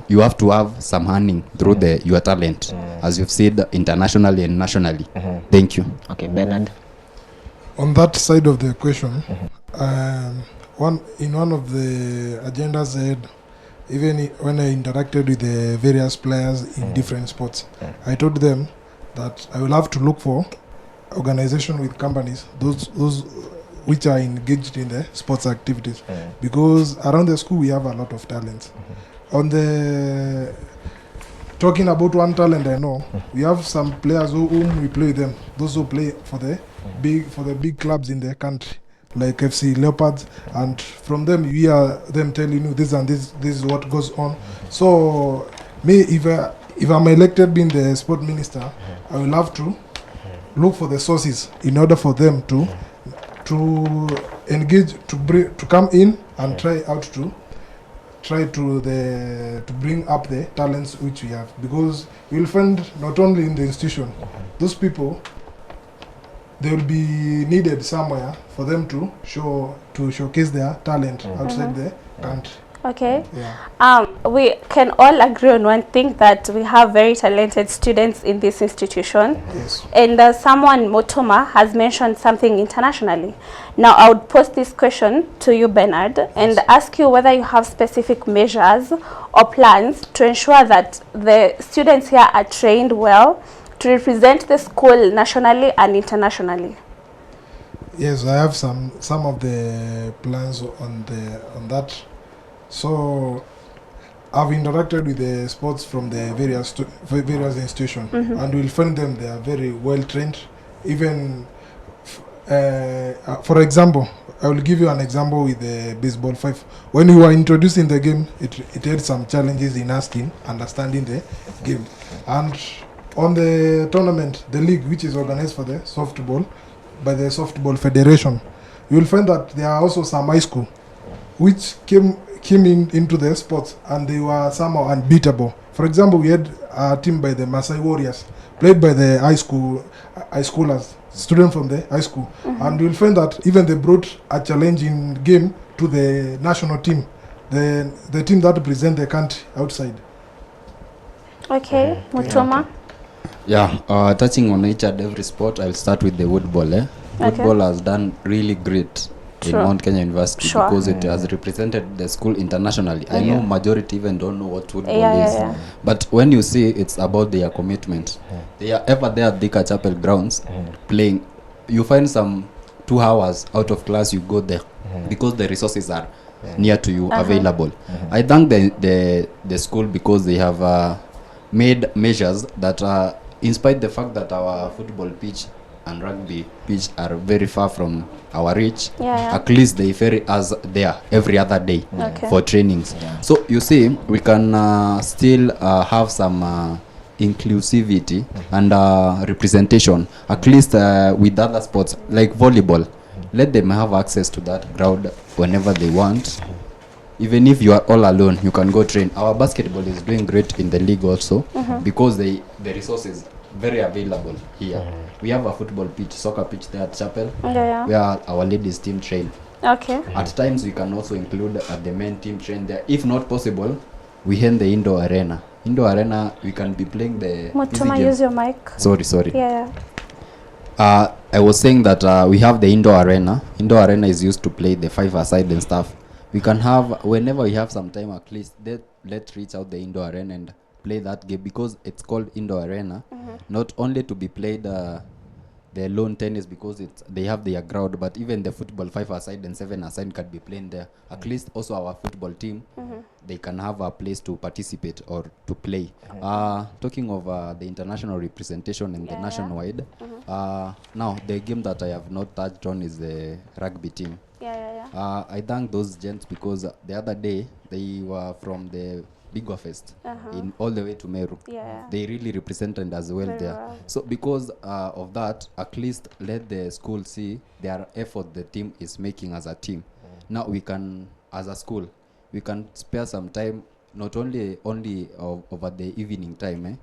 you have to have some earning through your talent, as you've said, internationally and nationally. Thank you. Okay, Bernard. On that side of the question, one of the agendas I had, even when I interacted with the various players in different sports, I told them that I will have to look for organization with companies, those which are engaged in the sports activities, because around the school we have a lot of talents. On the talking about one talent I know, we have some players whom we play with them, those who play for the big clubs in the country, like FC Leopards, and from them you hear them telling you this and this is what goes on. So me, if I'm elected being the sport minister, I will have to look for the sources in order for them to engage, to come in and try to bring up the talents which we have, because you will find not only in the institution, those people, they will be needed somewhere for them to showcase their talent outside the country. Okay. Yeah. We can all agree on one thing, that we have very talented students in this institution. Yes. And someone, Mutuma, has mentioned something internationally. Now, I would pose this question to you, Bernard, and ask you whether you have specific measures or plans to ensure that the students here are trained well to represent the school nationally and internationally. Yes, I have some of the plans on that. So I've interacted with the sports from the various institutions, and we'll find them, they are very well trained. Even for example, I will give you an example with the baseball 5. When we were introducing the game, it had some challenges in understanding the game. And on the tournament, the league, which is organized for the softball by the Softball Federation, you will find that there are also some high school which came into the sports, and they were somehow unbeatable. For example, we had a team by the Maasai Warriors, played by the high schoolers, students from the high school, and you will find that even they brought a challenging game to the national team, the team that represent the country outside. Okay, Mutuma. Yeah, touching on each and every sport, I'll start with the woodball. Woodball has done really great in Mount Kenya University because it has represented the school internationally. I know majority even don't know what football is. But when you see, it's about their commitment. They are ever there at Thika Chapel grounds playing. You find some 2 hours out of class, you go there because the resources are near to you, available. I thank the school because they have made measures that in spite the fact that our football pitch and rugby pitch are very far from our reach, Yeah. at least they ferry us there every other day Okay. for trainings. So you see, we can still have some inclusivity and representation, at least with other sports like volleyball. Let them have access to that ground whenever they want. Even if you are all alone, you can go train. Our basketball is doing great in the league also, because the resources very available here. We have a football pitch, soccer pitch there at Chapel, where our ladies team train. Okay. At times we can also include the men team train there. If not possible, we hand the indoor arena. Indoor arena, we can be playing the Mutuma, use your mic. Sorry. Yeah. I was saying that we have the indoor arena. Indoor arena is used to play the 5-a-side and stuff. We can have, whenever we have some time, at least let's reach out the indoor arena and play that game, because it's called indoor arena, not only to be played the lawn tennis because they have their ground, but even the football 5-a-side and 7-a-side can be played there. At least also our football team, they can have a place to participate or to play. Talking of the international representation and the nationwide, now the game that I have not touched on is the rugby team. I thank those gents because the other day they were from the Bigwa Fest in all the way to Meru. They really represented as well there. So because of that, at least let the school see their effort the team is making as a team. Now we can, as a school, we can spare some time, not only over the evening time,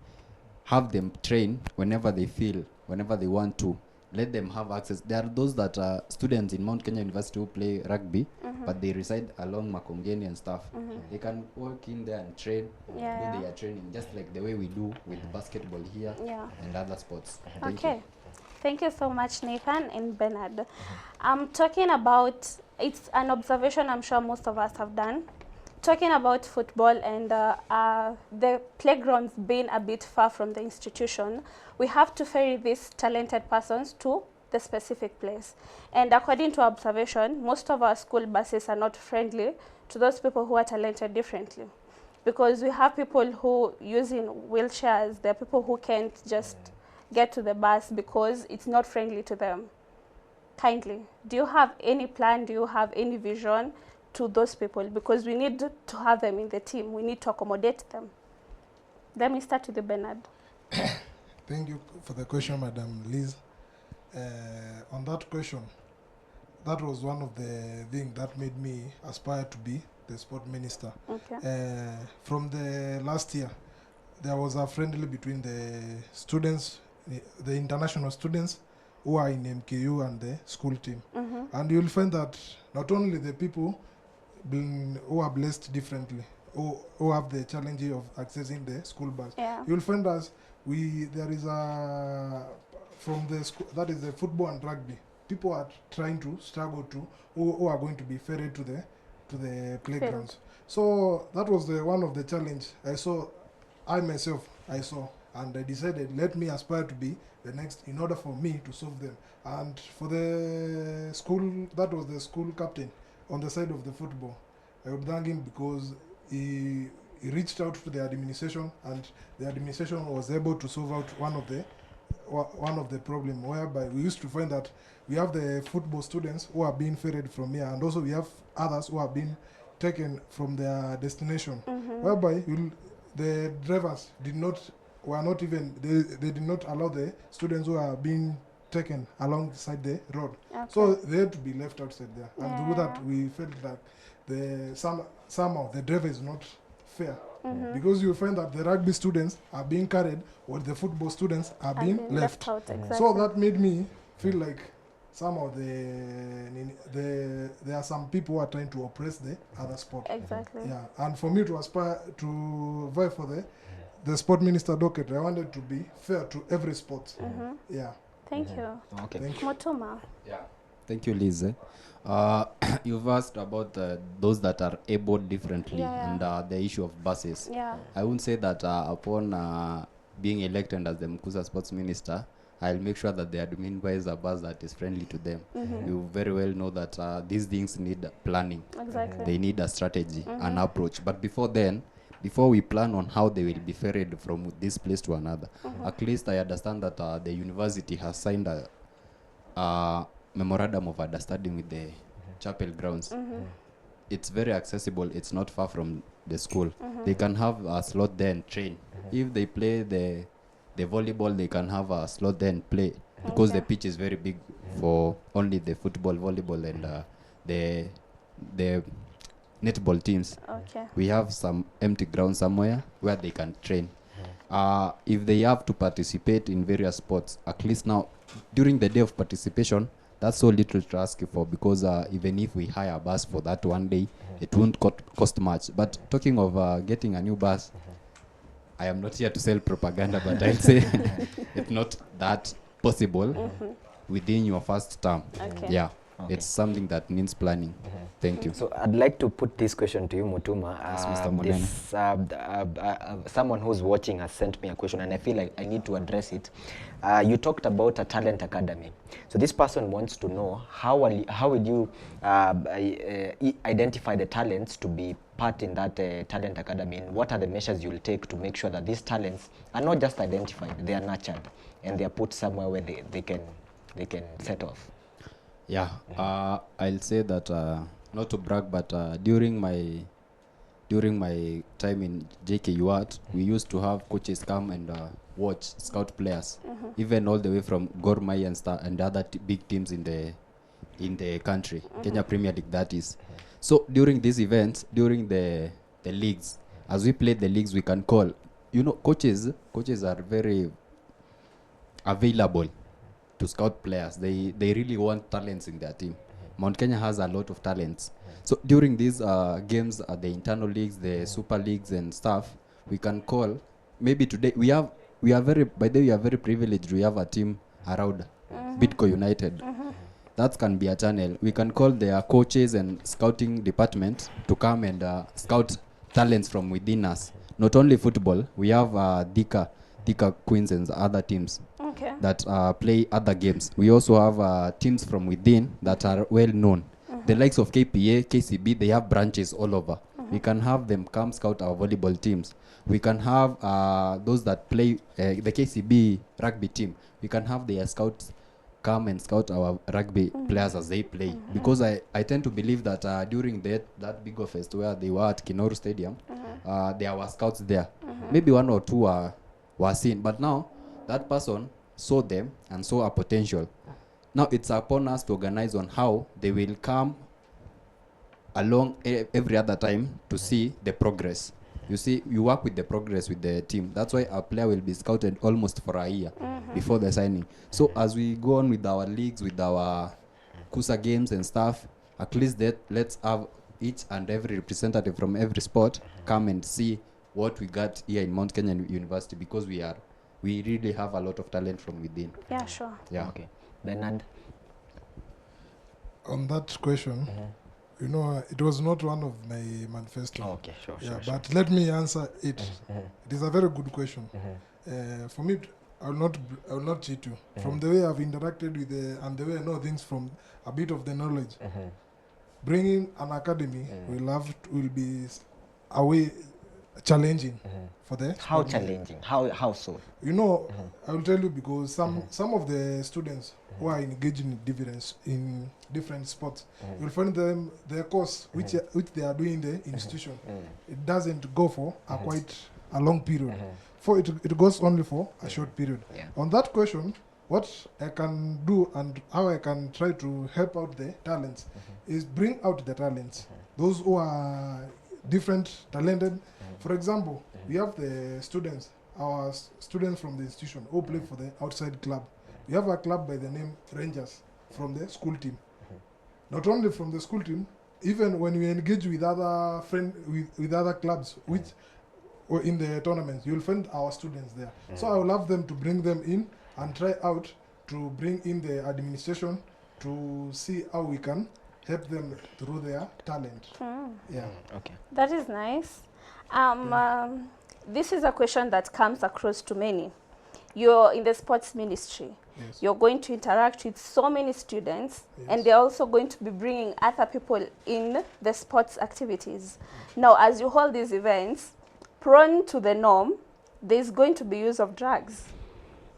have them train whenever they feel, whenever they want to. Let them have access. There are those that are students in Mount Kenya University who play rugby, but they reside along Makongeni and stuff. They can walk in there and train, do their training, just like the way we do with basketball here and other sports. Thank you so much, Nathan and Bernard. I'm talking about, it's an observation I'm sure most of us have done. Talking about football and the playgrounds being a bit far from the institution, we have to ferry these talented persons to the specific place. And according to observation, most of our school buses are not friendly to those people who are talented differently. Because we have people who using wheelchairs, there are people who can't just get to the bus because it's not friendly to them. Kindly, do you have any plan, do you have any vision to those people, because we need to have them in the team. We need to accommodate them. Let me start with the Bernard. Thank you for the question, Madam Liz. On that question, that was one of the things that made me aspire to be the sport minister. From the last year, there was a friendly between the students, the international students who are in MKU and the school team. And you'll find that not only the people who are blessed differently, who have the challenge of accessing the school bus. You'll find us, there is a, from the school, that is the football and rugby, people are trying to struggle to, who are going to be ferried to the playgrounds. So that was one of the challenge I saw, and I decided, let me aspire to be the next in order for me to solve them. And for the school, that was the school captain on the side of the football. I would thank him because he reached out to the administration, and the administration was able to solve out one of the problem, whereby we used to find that we have the football students who are being ferried from here, and also we have others who are being taken from their destination, whereby the drivers did not allow the students who are being taken alongside the road. So they had to be left outside there. And through that, we felt that somehow the driver is not fair. Because you find that the rugby students are being carried while the football students are being left. Out, exactly. So that made me feel like somehow there are some people who are trying to oppress the other sport. Exactly. Yeah. And for me to aspire to vie for the sport minister docket, I wanted to be fair to every sport. Yeah. Thank you. Okay. Thank you. Mutuma. Yeah. Thank you, Liz. You've asked about those that are able differently and the issue of buses. I wouldn't say that upon being elected as the Mkusa Sports Minister, I'll make sure that the admin buys a bus that is friendly to them. You very well know that these things need planning. Exactly. They need a strategy, an approach. But before we plan on how they will be ferried from this place to another, at least I understand that the university has signed memorandum of understanding with the chapel grounds. It's very accessible. It's not far from the school. They can have a slot there and train. If they play the volleyball, they can have a slot there and play, because the pitch is very big for only the football, volleyball, and the netball teams. We have some empty ground somewhere where they can train. If they have to participate in various sports, at least now during the day of participation, that's so little to ask for, because even if we hire a bus for that one day, it won't cost much. But talking of getting a new bus, I am not here to sell propaganda, but I'll say it's not that possible within your first term. Yeah. It's something that needs planning. Thank you. So I'd like to put this question to you, Mutuma. Yes, Mr. Monene. Someone who's watching has sent me a question, and I feel like I need to address it. You talked about a talent academy. So this person wants to know how would you identify the talents to be part in that talent academy, and what are the measures you'll take to make sure that these talents are not just identified, they are nurtured, and they are put somewhere where they can set off. Yeah, I'll say that, not to brag, but during my time in JKU, we used to have coaches come and watch, scout players, even all the way from Gor Mahia and other big teams in the country, Kenya Premier League, that is. So during these events, during the leagues, as we play the leagues, we can call, coaches are very available to scout players. They really want talents in their team. Mount Kenya has a lot of talents. So during these games, the internal leagues, the super leagues and stuff, we can call. Maybe today we are very privileged. We have a team around Bidco United. That can be a channel. We can call their coaches and scouting department to come and scout talents from within us. Not only football, we have Thika Queens and other teams that play other games. We also have teams from within that are well known. The likes of KPA, KCB, they have branches all over. We can have them come scout our volleyball teams. We can have those that play the KCB rugby team. We can have their scouts come and scout our rugby players as they play. Because I tend to believe that during that big fest where they were at Kinoru Stadium, there were scouts there. Maybe one or two were seen, but now that person saw them and saw a potential. Now it's upon us to organize on how they will come along every other time to see the progress. You see, you work with the progress with the team. That's why a player will be scouted almost for a year before the signing. So as we go on with our leagues, with our Mkusa games and stuff, at least let's have each and every representative from every sport come and see what we got here in Mount Kenya University, because we really have a lot of talent from within. Yeah, sure. Yeah. Okay. Bernard? On that question, it was not one of my manifesto. Oh, okay, sure. But let me answer it. It is a very good question. For me, I will not cheat you. From the way I've interacted with and the way I know things from a bit of the knowledge, bringing an academy will be a way challenging for the how challenging? How so? I will tell you, because some of the students who are engaging in different sports, you'll find them their course which they are doing in the institution. It doesn't go for quite a long period. For it goes only for a short period. On that question, what I can do and how I can try to help out the talents is bring out the talents. Those who are different, talented. For example, we have the students, our students from the institution who play for the outside club. We have a club by the name Rangers from the school team. Not only from the school team, even when we engage with other with other clubs or in the tournaments, you'll find our students there. So I will love them to bring them in and try out to bring in the administration to see how we can help them through their talent. Yeah. Okay. That is nice. This is a question that comes across to many. You're in the sports ministry. Yes. You're going to interact with so many students, and they're also going to be bringing other people in the sports activities. Now, as you hold these events, prone to the norm, there's going to be use of drugs,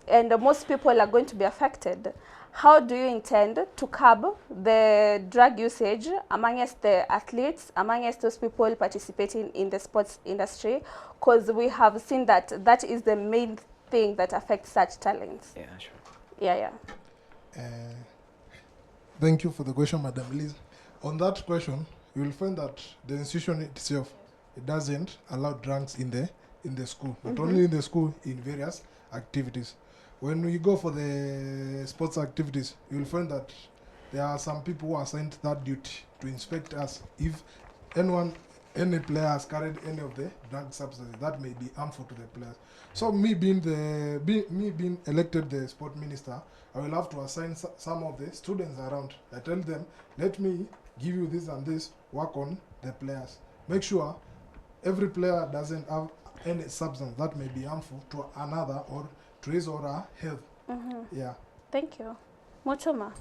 and most people are going to be affected. how do you intend to curb the drug usage amongst the athletes, amongst those people participating in the sports industry? Because we have seen that that is the main thing that affects such talents. Yeah, sure. Yeah. Thank you for the question, Madam Liz. On that question, you will find that the institution itself, it doesn't allow drugs in the school. Not only in the school, in various activities. When we go for the sports activities, you will find that there are some people who are assigned that duty to inspect us if any player has carried any of the drug substances that may be harmful to the players. So me being elected the sport minister, I will have to assign some of the students around. I tell them, let me give you this and this, work on the players. Make sure every player doesn't have any substance that may be harmful to another or to his or her health. Yeah. Thank you. Mutuma.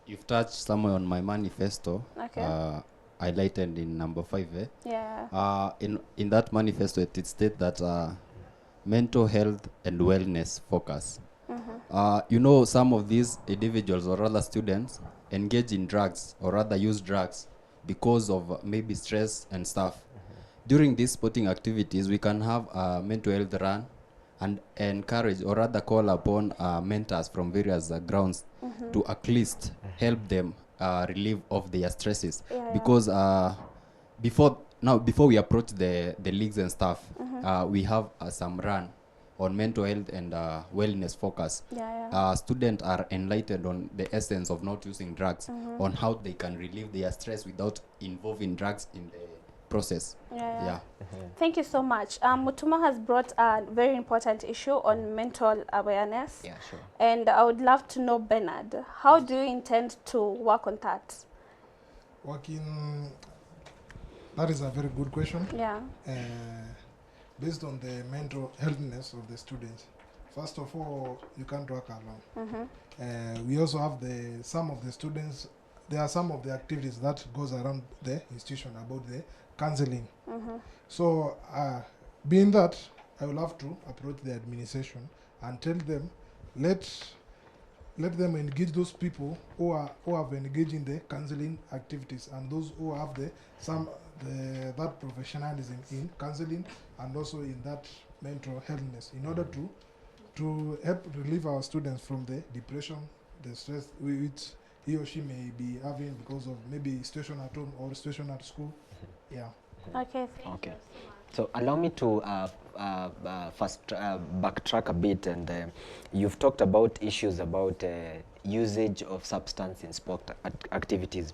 You've touched somewhere on my manifesto. Okay. Highlighted in number 5. Yeah. In that manifesto, it states that mental health and wellness focus. You know, some of these individuals or other students engage in drugs or rather use drugs because of maybe stress and stuff. During these sporting activities, we can have a mental health run and encourage or rather call upon mentors from various grounds to at least help them relieve of their stresses. Because before we approach the leagues and stuff, we have some run on mental health and wellness focus. Students are enlightened on the essence of not using drugs, on how they can relieve their stress without involving drugs in the process. Thank you so much. Mutuma has brought a very important issue on mental awareness. Yeah, sure. And I would love to know, Bernard, how do you intend to work on that? That is a very good question. Yeah. Based on the mental healthiness of the students, first of all, you can't work alone. We also have some of the students, there are some of the activities that goes around the institution about the counseling. So being that, I will have to approach the administration and tell them, let them engage those people who have engaged in the counseling activities and those who have that professionalism in counseling and also in that mental healthness, in order to help relieve our students from the depression, the stress which he or she may be having because of maybe situation at home or situation at school. Yeah. Okay. Thank you. So allow me to first backtrack a bit, and you've talked about issues about usage of substance in sport activities.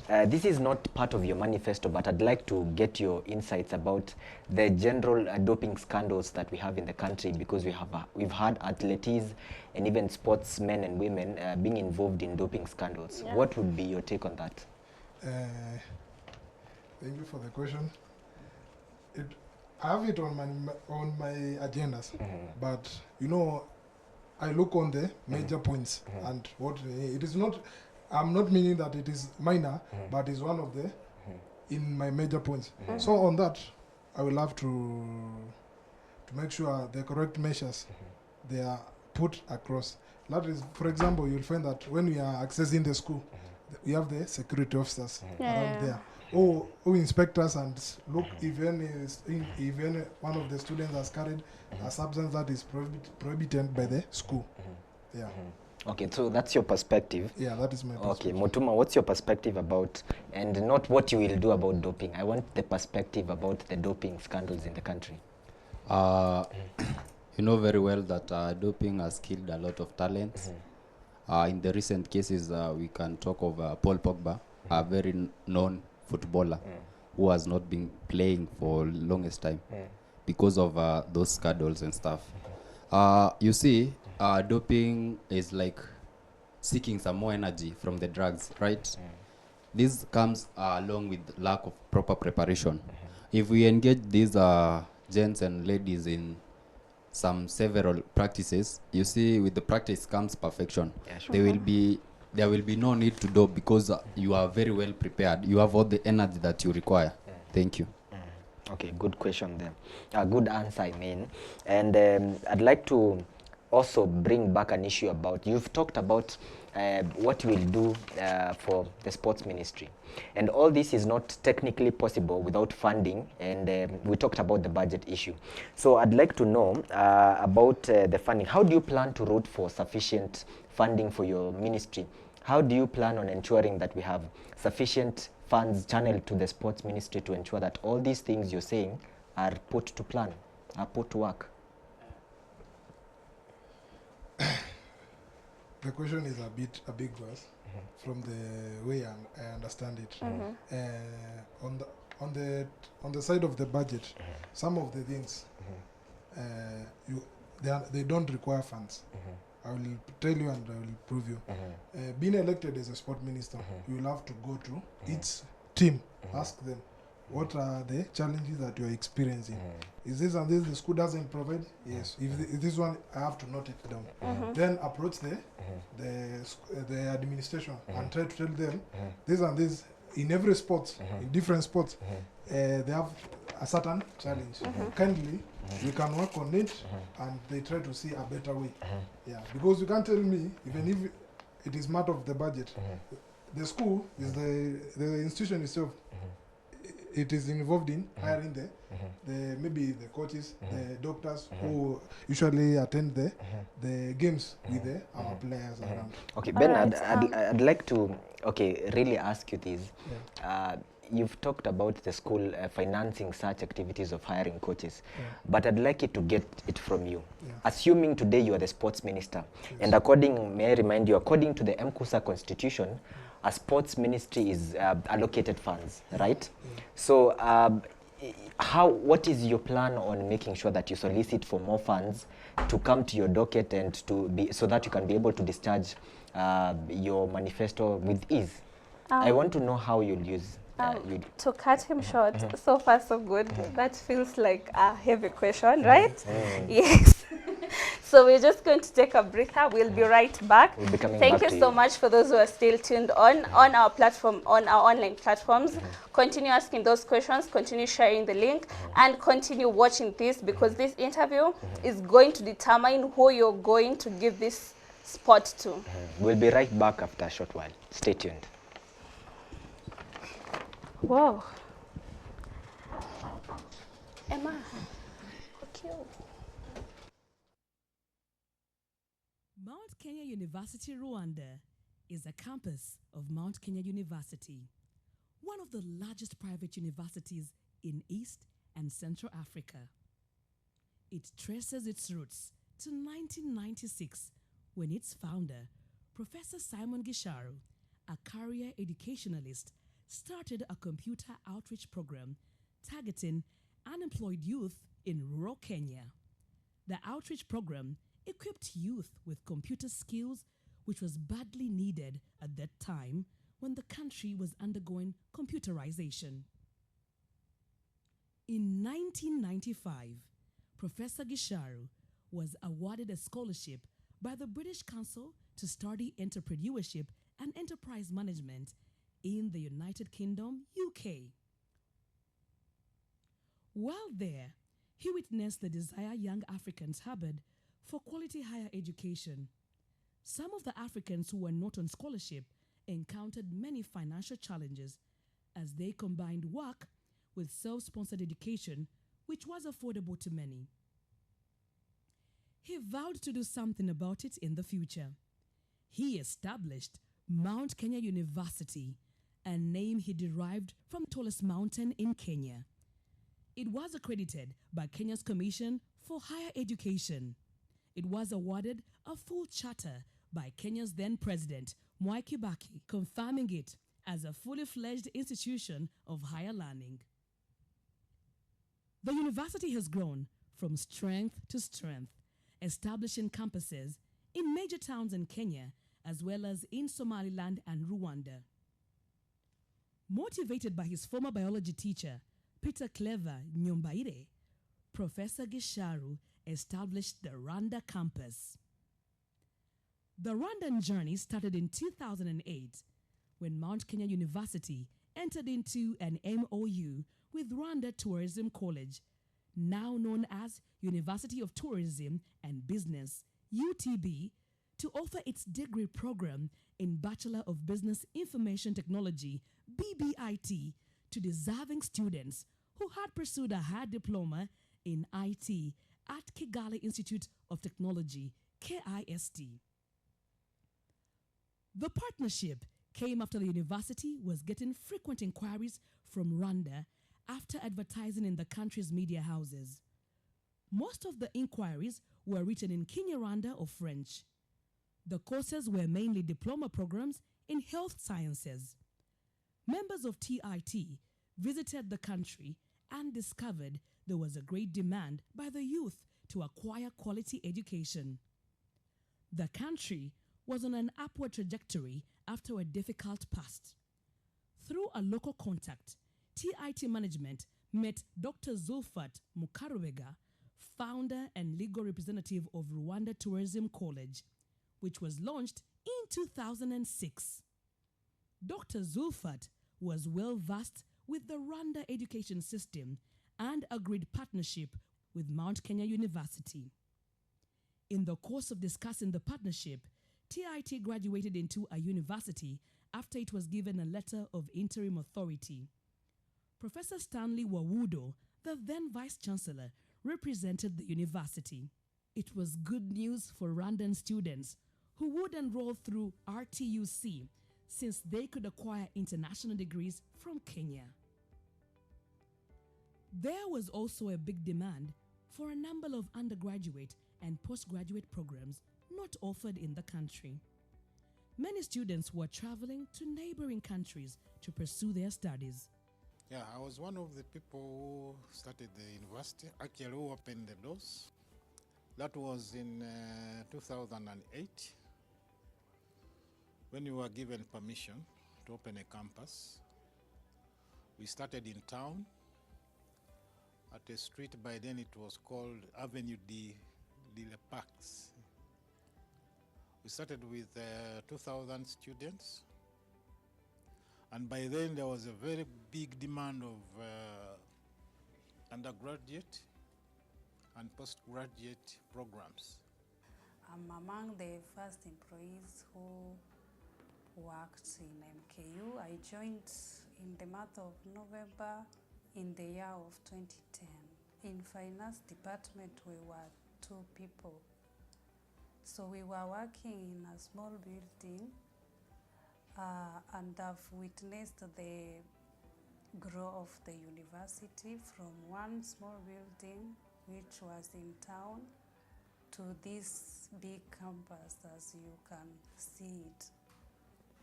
Yes. This is not part of your manifesto, but I'd like to get your insights about the general doping scandals that we have in the country, because we've had athletes and even sportsmen and women being involved in doping scandals. Yeah. What would be your take on that? Thank you for the question. I have it on my agendas, but you know, I look on the major points and what it is not. I'm not meaning that it is minor, but it's one of the in my major points. So on that, I will have to make sure the correct measures they are put across. That is, for example, you'll find that when we are accessing the school, we have the security officers around there who inspect us and look if any one of the students has carried a substance that is prohibited by the school. Yeah. Okay, so that's your perspective. Yeah, that is my perspective. Okay, Mutuma, what's your perspective about, and not what you will do about doping? I want the perspective about the doping scandals in the country. You know very well that doping has killed a lot of talents. In the recent cases, we can talk of Paul Pogba, a very known footballer who has not been playing for longest time because of those scandals and stuff. You see, doping is like seeking some more energy from the drugs, right? This comes along with lack of proper preparation. If we engage these gents and ladies in some several practices, you see, with the practice comes perfection. Yeah, sure. There will be no need to dope because you are very well prepared. You have all the energy that you require. Thank you. Okay, good question there. Good answer, I mean. And I'd like to also bring back an issue about, you've talked about what we'll do for the sports ministry. And all this is not technically possible without funding, and we talked about the budget issue. So I'd like to know about the funding. How do you plan to route for sufficient funding for your ministry? How do you plan on ensuring that we have sufficient funds channeled to the sports ministry to ensure that all these things you're saying are put to plan, are put to work? The question is a big one from the way I understand it. On the side of the budget, some of the things they don't require funds. I will tell you and I will prove you. Being elected as a sport minister, you will have to go to each team, ask them, what are the challenges that you are experiencing? Is this and this the school doesn't provide? Yes. If this one, I have to note it down. Then approach the administration and try to tell them this and this. In every sport, in different sports, they have a certain challenge. Kindly, we can work on it, and they try to see a better way. Yeah, because you can't tell me, even if it is part of the budget, the school is the institution itself. It is involved in hiring maybe the coaches, the doctors who usually attend the games with our players around. Okay, Ben, I'd like to really ask you this. You've talked about the school financing such activities of hiring coaches, but I'd like you to get it from you. Assuming today you are the sports minister, and may I remind you, according to the Mkusa constitution, a sports ministry is allocated funds, right? So what is your plan on making sure that you solicit for more funds to come to your docket and so that you can be able to discharge your manifesto with ease? I want to know how you'll use to cut him short, so far so good. That feels like a heavy question, right? Yes. So we're just going to take a breather. We'll be right back. Thank you so much for those who are still tuned on our platform, on our online platforms. Continue asking those questions, continue sharing the link, and continue watching this, because this interview is going to determine who you're going to give this spot to. We'll be right back after a short while. Stay tuned. Whoa. Emma. Okay. Mount Kenya University, Rwanda, is a campus of Mount Kenya University, one of the largest private universities in East and Central Africa. It traces its roots to 1996, when its founder, Professor Simon Gisharu, a career educationalist, started a computer outreach program targeting unemployed youth in rural Kenya. The outreach program equipped youth with computer skills, which was badly needed at that time when the country was undergoing computerization. In 1995, Professor Gisharu was awarded a scholarship by the British Council to study entrepreneurship and enterprise management in the United Kingdom, UK. While there, he witnessed the desire young Africans harbored for quality higher education. Some of the Africans who were not on scholarship encountered many financial challenges as they combined work with self-sponsored education, which was affordable to many. He vowed to do something about it in the future. He established Mount Kenya University, a name he derived from the tallest mountain in Kenya. It was accredited by Kenya's Commission for Higher Education. It was awarded a full charter by Kenya's then president, Mwai Kibaki, confirming it as a fully fledged institution of higher learning. The university has grown from strength to strength, establishing campuses in major towns in Kenya as well as in Somaliland and Rwanda. Motivated by his former biology teacher, Peter Clever Nyombaire, Professor Gisharu established the Rwanda campus. The Rwandan journey started in 2008 when Mount Kenya University entered into an MOU with Rwanda Tourism College, now known as University of Tourism and Business UTB, to offer its degree program in Bachelor of Business Information Technology, BBIT, to deserving students who had pursued a higher diploma in IT at Kigali Institute of Technology, KIST. The partnership came after the university was getting frequent inquiries from Rwanda after advertising in the country's media houses. Most of the inquiries were written in Kinyarwanda or French. The courses were mainly diploma programs in health sciences. Members of TIT visited the country and discovered there was a great demand by the youth to acquire quality education. The country was on an upward trajectory after a difficult past. Through a local contact, TIT management met Dr. Zulfat Mukarubega, founder and legal representative of Rwanda Tourism College, which was launched in 2006. Dr. Zulfat was well versed with the Rwanda education system and agreed partnership with Mount Kenya University. In the course of discussing the partnership, TIT graduated into a university after it was given a letter of interim authority. Professor Stanley Wawudo, the then Vice-Chancellor, represented the university. It was good news for Rwandan students who would enroll through RTUC since they could acquire international degrees from Kenya. There was also a big demand for a number of undergraduate and postgraduate programs not offered in the country. Many students were traveling to neighboring countries to pursue their studies. Yeah, I was one of the people who started the university, actually who opened the doors. That was in 2008, when we were given permission to open a campus. We started in town at a street, by then it was called Avenue de la Pax. We started with 2,000 students, and by then there was a very big demand of undergraduate and postgraduate programs. I'm among the first employees who worked in MKU. I joined in the month of November in the year of 2010. In finance department, we were 2 people. So we were working in a small building and I've witnessed the growth of the university from one small building which was in town to this big campus as you can see it.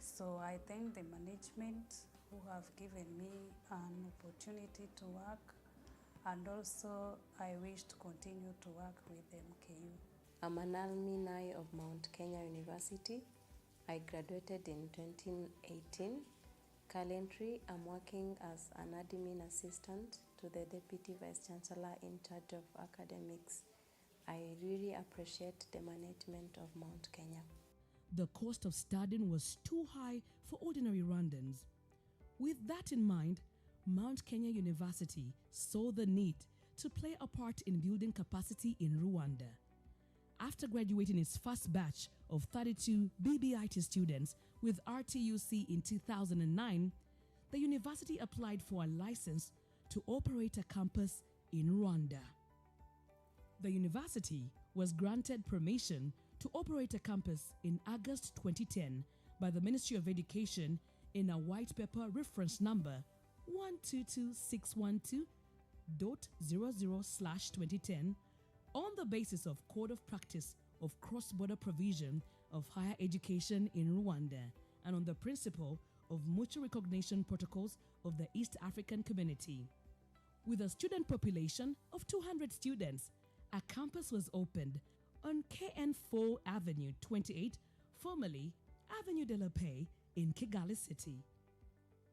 So I thank the management who have given me an opportunity to work, and also I wish to continue to work with MKU. I'm an alumni of Mount Kenya University. I graduated in 2018. Currently, I'm working as an admin assistant to the Deputy Vice Chancellor in charge of academics. I really appreciate the management of Mount Kenya. The cost of studying was too high for ordinary Rwandans. With that in mind, Mount Kenya University saw the need to play a part in building capacity in Rwanda. After graduating its first batch of 32 BBIT students with RTUC in 2009, the university applied for a license to operate a campus in Rwanda. The university was granted permission to operate a campus in August 2010 by the Ministry of Education in a white paper reference number 122612.00/2010 on the basis of Code of Practice of Cross-Border Provision of Higher Education in Rwanda and on the principle of mutual recognition protocols of the East African Community. With a student population of 200 students, a campus was opened on KN4 Avenue 28, formerly Avenue de la Paix in Kigali City.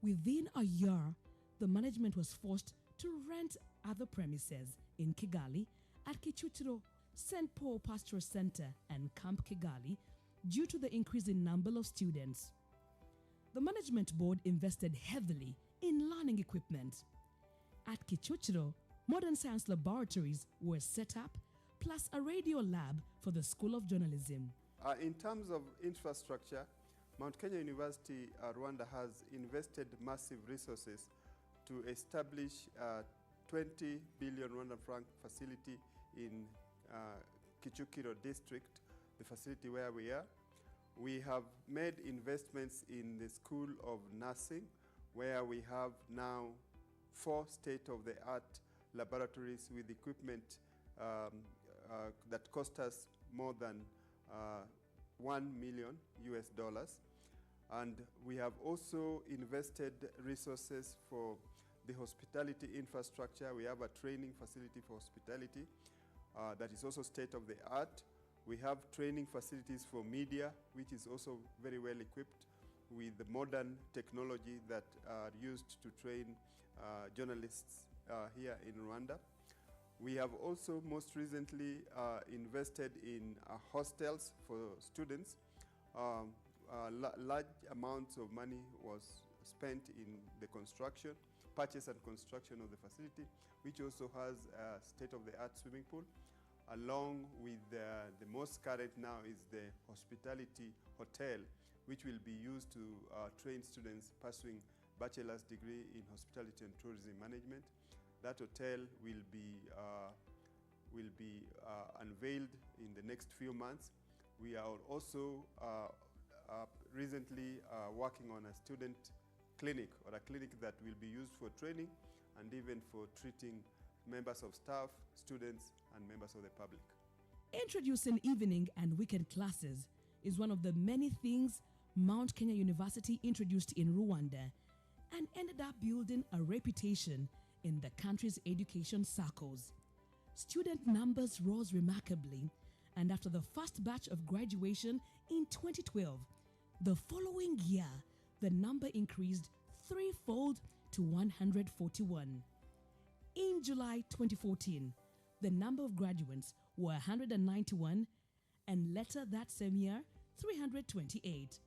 Within a year, the management was forced to rent other premises in Kigali at Kichutiro, St. Paul Pastoral Center and Camp Kigali due to the increase in number of students. The management board invested heavily in learning equipment. At Kichutiro, modern science laboratories were set up, plus a radio lab for the School of Journalism. In terms of infrastructure, Mount Kenya University, Rwanda has invested massive resources to establish a 20 billion Rwandan franc facility in Kichukiro district, the facility where we are. We have made investments in the School of Nursing, where we have now 4 state-of-the-art laboratories with equipment that cost us more than $1 million US. And we have also invested resources for the hospitality infrastructure. We have a training facility for hospitality that is also state-of-the-art. We have training facilities for media, which is also very well equipped with the modern technology that are used to train journalists here in Rwanda. We have also most recently invested in hostels for students. Large amounts of money was spent in the purchase and construction of the facility, which also has a state-of-the-art swimming pool. Along with the most current now is the hospitality hotel, which will be used to train students pursuing bachelor's degree in hospitality and tourism management. That hotel will be unveiled in the next few months. We are also recently working on a student clinic, or a clinic that will be used for training and even for treating members of staff, students, and members of the public. Introducing evening and weekend classes is one of the many things Mount Kenya University introduced in Rwanda and ended up building a reputation in the country's education circles. Student numbers rose remarkably, and after the first batch of graduation in 2012, the following year, the number increased threefold to 141. In July 2014, the number of graduates were 191, and later that same year, 328.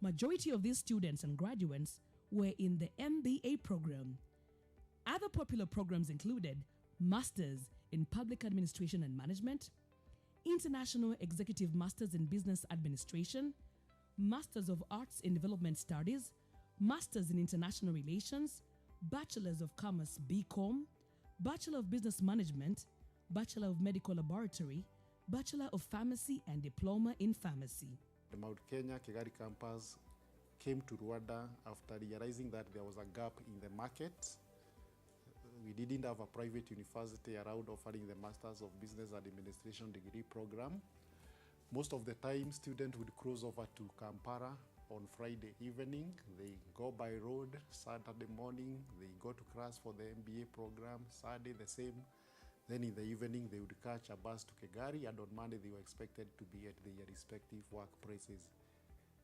Majority of these students and graduates were in the MBA program. Other popular programs included Masters in Public Administration and Management, International Executive Masters in Business Administration, Masters of Arts in Development Studies, Masters in International Relations, Bachelors of Commerce BCom, Bachelor of Business Management, Bachelor of Medical Laboratory, Bachelor of Pharmacy, and Diploma in Pharmacy. The Mount Kenya Kigali campus came to Rwanda after realizing that there was a gap in the market. We didn't have a private university around offering the Masters of Business Administration degree program. Most of the time, students would cross over to Kampala on Friday evening. They go by road. Saturday morning, they go to class for the MBA program. Saturday, the same. Then in the evening, they would catch a bus to Kigali, and on Monday, they were expected to be at their respective workplaces.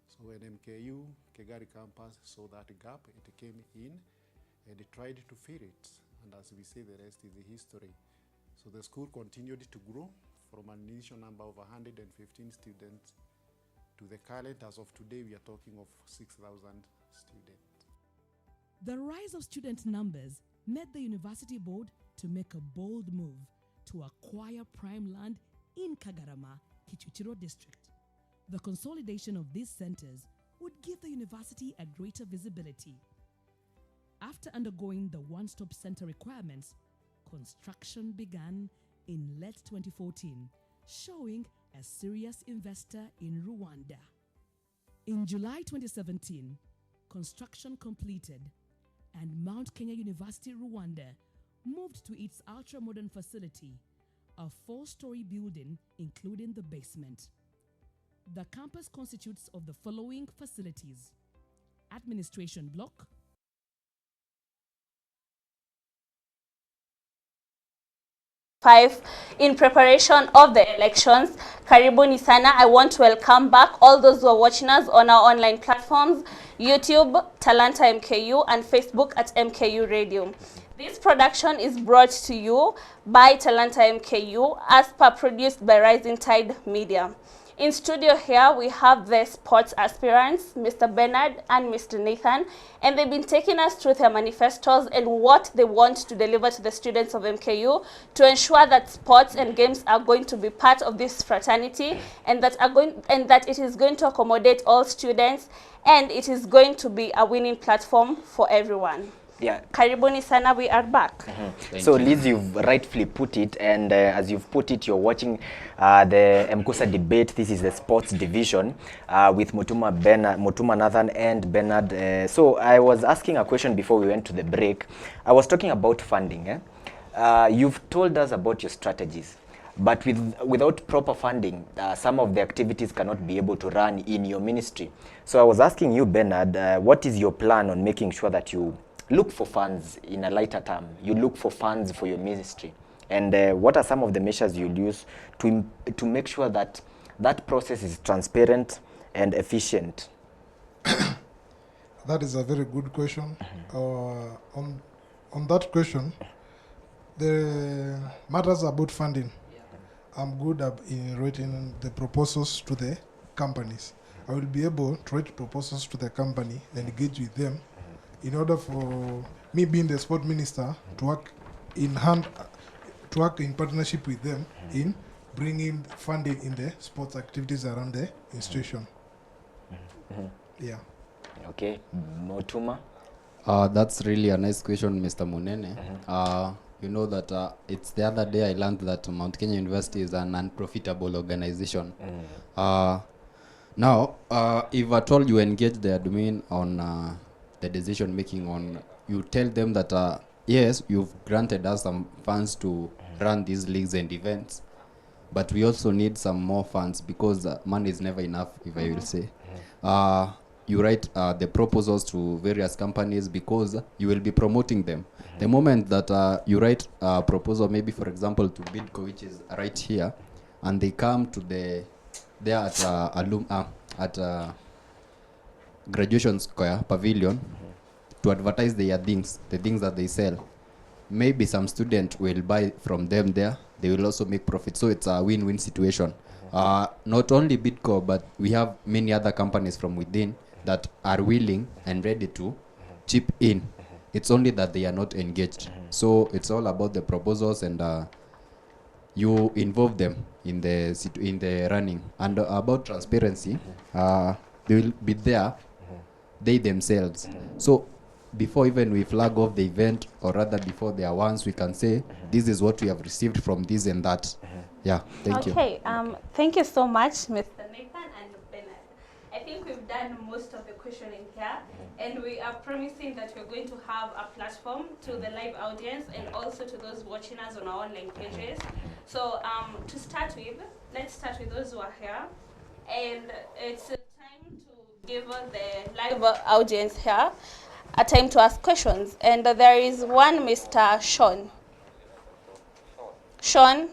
So when MKU, Kigali campus, saw that gap, it came in and it tried to fill it. And as we say, the rest is the history. So the school continued to grow from an initial number of 115 students to the current, as of today, we are talking of 6,000 students. The rise of student numbers made the university board to make a bold move to acquire prime land in Kagarama, Kichukiro district. The consolidation of these centers would give the university a greater visibility. After undergoing the one-stop center requirements, construction began in late 2014, showing a serious investor in Rwanda. In July 2017, construction completed, and Mount Kenya University Rwanda moved to its ultra-modern facility, a 4-story building including the basement. The campus constitutes of the following facilities: administration block, in preparation of the elections. Karibuni sana. I want to welcome back all those who are watching us on our online platforms, YouTube, Talanta MKU, and Facebook at MKU Radio. This production is brought to you by Talanta MKU as per produced by Rising Tide Media. In studio here, we have the sports aspirants, Mr. Bernard and Mr. Nathan, and they've been taking us through their manifestos and what they want to deliver to the students of MKU to ensure that sports and games are going to be part of this fraternity, and that it is going to accommodate all students, and it is going to be a winning platform for everyone. Yeah. Karibuni sana, we are back. So Liz, you've rightfully put it, and as you've put it, you're watching the Mkusa debate. This is the sports division with Mutuma Nathan and Bernard. So I was asking a question before we went to the break. I was talking about funding. You've told us about your strategies, but without proper funding, some of the activities cannot be able to run in your ministry. So I was asking you, Bernard, what is your plan on making sure that you look for funds in a lighter term? You look for funds for your ministry, and what are some of the measures you'll use to make sure that that process is transparent and efficient? That is a very good question. On that question, the matters about funding, I'm good in writing the proposals to the companies. I will be able to write proposals to the company and engage with them in order for me, being the sport minister, to work in partnership with them in bringing funding in the sports activities around the institution. Yeah. Okay, Mutuma. That's really a nice question, Mr. Munene. You know that it's the other day I learned that Mount Kenya University is an unprofitable organization. Now, if at all you engage the admin on the decision making on, you tell them that yes, you've granted us some funds to run these leagues and events, but we also need some more funds because money is never enough, if I will say. You write the proposals to various companies because you will be promoting them. The moment that you write a proposal, maybe for example to BIDCO, which is right here, and they come to there at Graduation Square Pavilion to advertise their things, the things that they sell, maybe some student will buy from them there. They will also make profit. So it's a win-win situation. Not only BIDCO, but we have many other companies from within that are willing and ready to chip in. It's only that they are not engaged. So it's all about the proposals, and you involve them in the running. And about transparency, they will be there, they themselves. So before even we flag off the event, or rather before they are once, we can say this is what we have received from this and that. Yeah, thank you. Okay, thank you so much, Mr. Nathan and Bernard. I think we've done most of the questioning here, and we are promising that we're going to have a platform to the live audience and also to those watching us on our online pages. So to start with, let's start with those who are here, and it's time to give the live audience here a time to ask questions. And there is one Mr. Sean. Sean.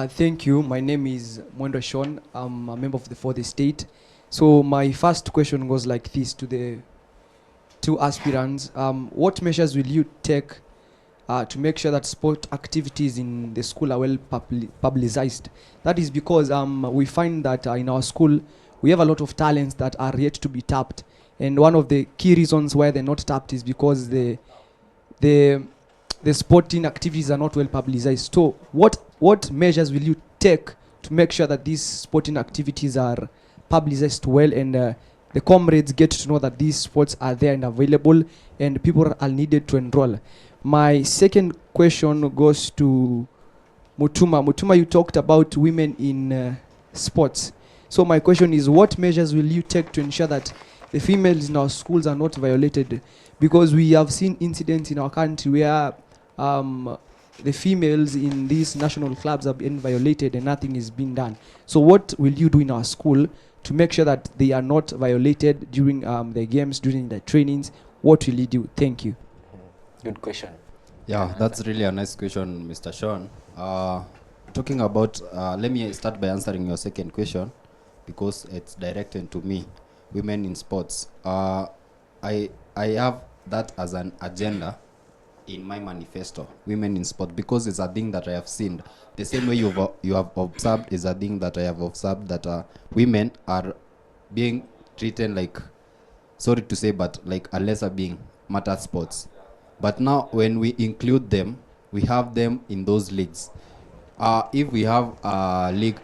Thank you. My name is Mwendo Sean. I'm a member of the Fourth Estate. So my first question goes like this to the two aspirants. What measures will you take to make sure that sport activities in the school are well publicized? That is because we find that in our school we have a lot of talents that are yet to be tapped, and one of the key reasons why they're not tapped is because the sporting activities are not well publicized. So what measures will you take to make sure that these sporting activities are publicized well, and the comrades get to know that these sports are there and available, and people are needed to enroll? My second question goes to Mutuma. Mutuma, you talked about women in sports. So my question is, what measures will you take to ensure that the females in our schools are not violated? Because we have seen incidents in our country where the females in these national clubs have been violated and nothing is being done. So what will you do in our school to make sure that they are not violated during the games, during the trainings? What will you do? Thank you. Good question. Yeah, that's really a nice question, Mr. Sean. Talking about, let me start by answering your second question because it's directed to me, women in sports. I have that as an agenda in my manifesto, women in sport, because it's a thing that I have seen. The same way you have observed is a thing that I have observed, that women are being treated like, sorry to say, but like a lesser being, matter sports. But now when we include them, we have them in those leagues. If we have a league,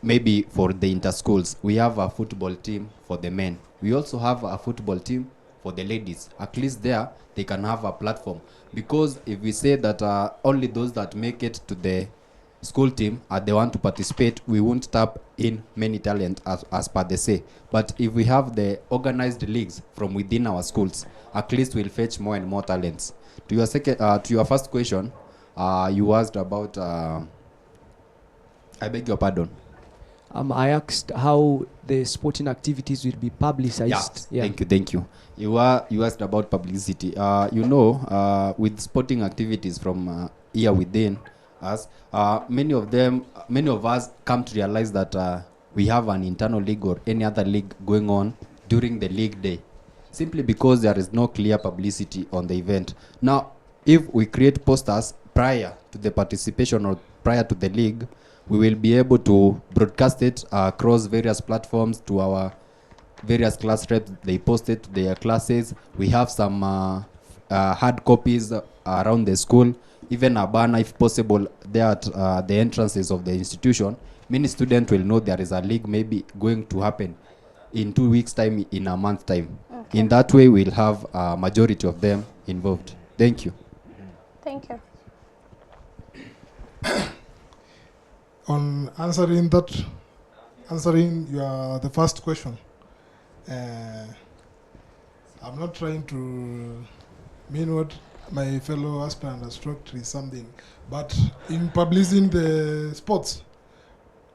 maybe for the inter-schools, we have a football team for the men. We also have a football team for the ladies. At least there, they can have a platform. Because if we say that only those that make it to the school team are the one to participate, we won't tap in many talent as per they say. But if we have the organized leagues from within our schools, at least we'll fetch more and more talents. To your to your first question, you asked about, I beg your pardon. I asked how the sporting activities will be publicized. Yeah. Thank you. You asked about publicity. With sporting activities from here within us, many of us come to realize that we have an internal league or any other league going on during the league day, simply because there is no clear publicity on the event. Now, if we create posters prior to the participation or prior to the league, we will be able to broadcast it across various platforms to our various class reps. They post it to their classes. We have some hard copies around the school, even a banner if possible there at the entrances of the institution. Many students will know there is a league maybe going to happen in 2 weeks time, in a month time. Okay. In that way, we'll have a majority of them involved. Thank you. Thank you. On answering the first question, I'm not trying to mean what my fellow aspirant has talked is something, but in publishing the sports,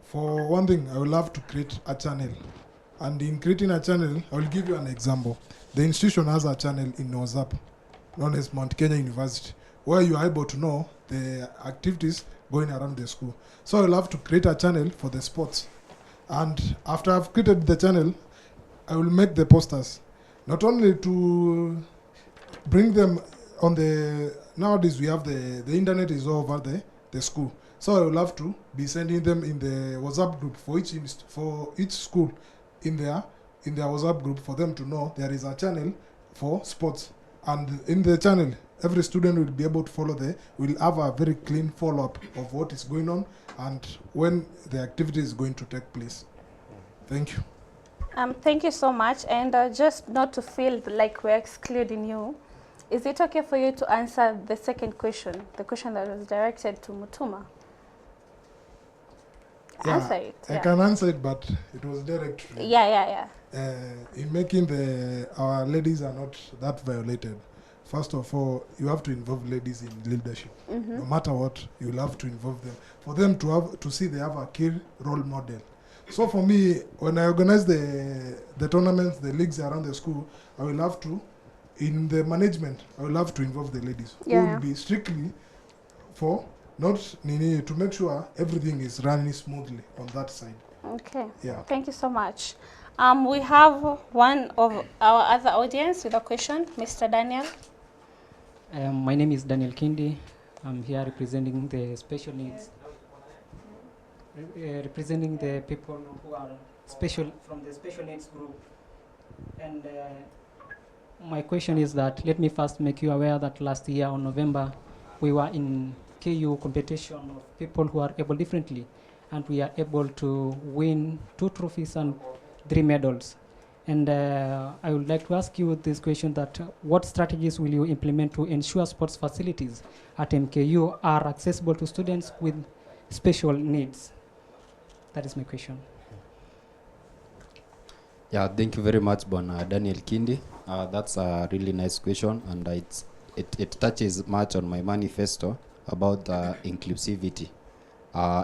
for one thing, I will have to create a channel. And in creating a channel, I will give you an example. The institution has a channel in WhatsApp, known as Mount Kenya University, where you are able to know the activities going around the school. So I'll have to create a channel for the sports. And after I've created the channel, I will make the posters. Not only to bring them on the, nowadays we have the internet is all over the school. So I will have to be sending them in the WhatsApp group for each school in their WhatsApp group, for them to know there is a channel for sports. And in the channel, every student will be able to follow we'll have a very clean follow-up of what is going on and when the activity is going to take place. Thank you. Thank you so much. And just not to feel like we're excluding you, is it okay for you to answer the second question, the question that was directed to Mutuma? Yeah, answer it. I can answer it, but it was direct. Yeah. In making our ladies are not that violated. First of all, you have to involve ladies in leadership. Mm-hmm. No matter what, you will have to involve them. For them to see they have a key role model. So for me, when I organize the tournaments, the leagues around the school, I will have to, in the management, I will have to involve the ladies. Yeah. Who will be strictly to make sure everything is running smoothly on that side. Okay. Yeah. Thank you so much. We have one of our other audience with a question, Mr. Daniel. My name is Daniel Kindi. I'm here representing the special needs, representing the people who are from the special needs group. And my question is that, let me first make you aware that last year on November, we were in KU competition of people who are able differently, and we are able to win 2 trophies and 3 medals. And I would like to ask you this question, that what strategies will you implement to ensure sports facilities at MKU are accessible to students with special needs? That is my question. Yeah, thank you very much, Daniel Kindi. That's a really nice question, and it touches much on my manifesto about inclusivity,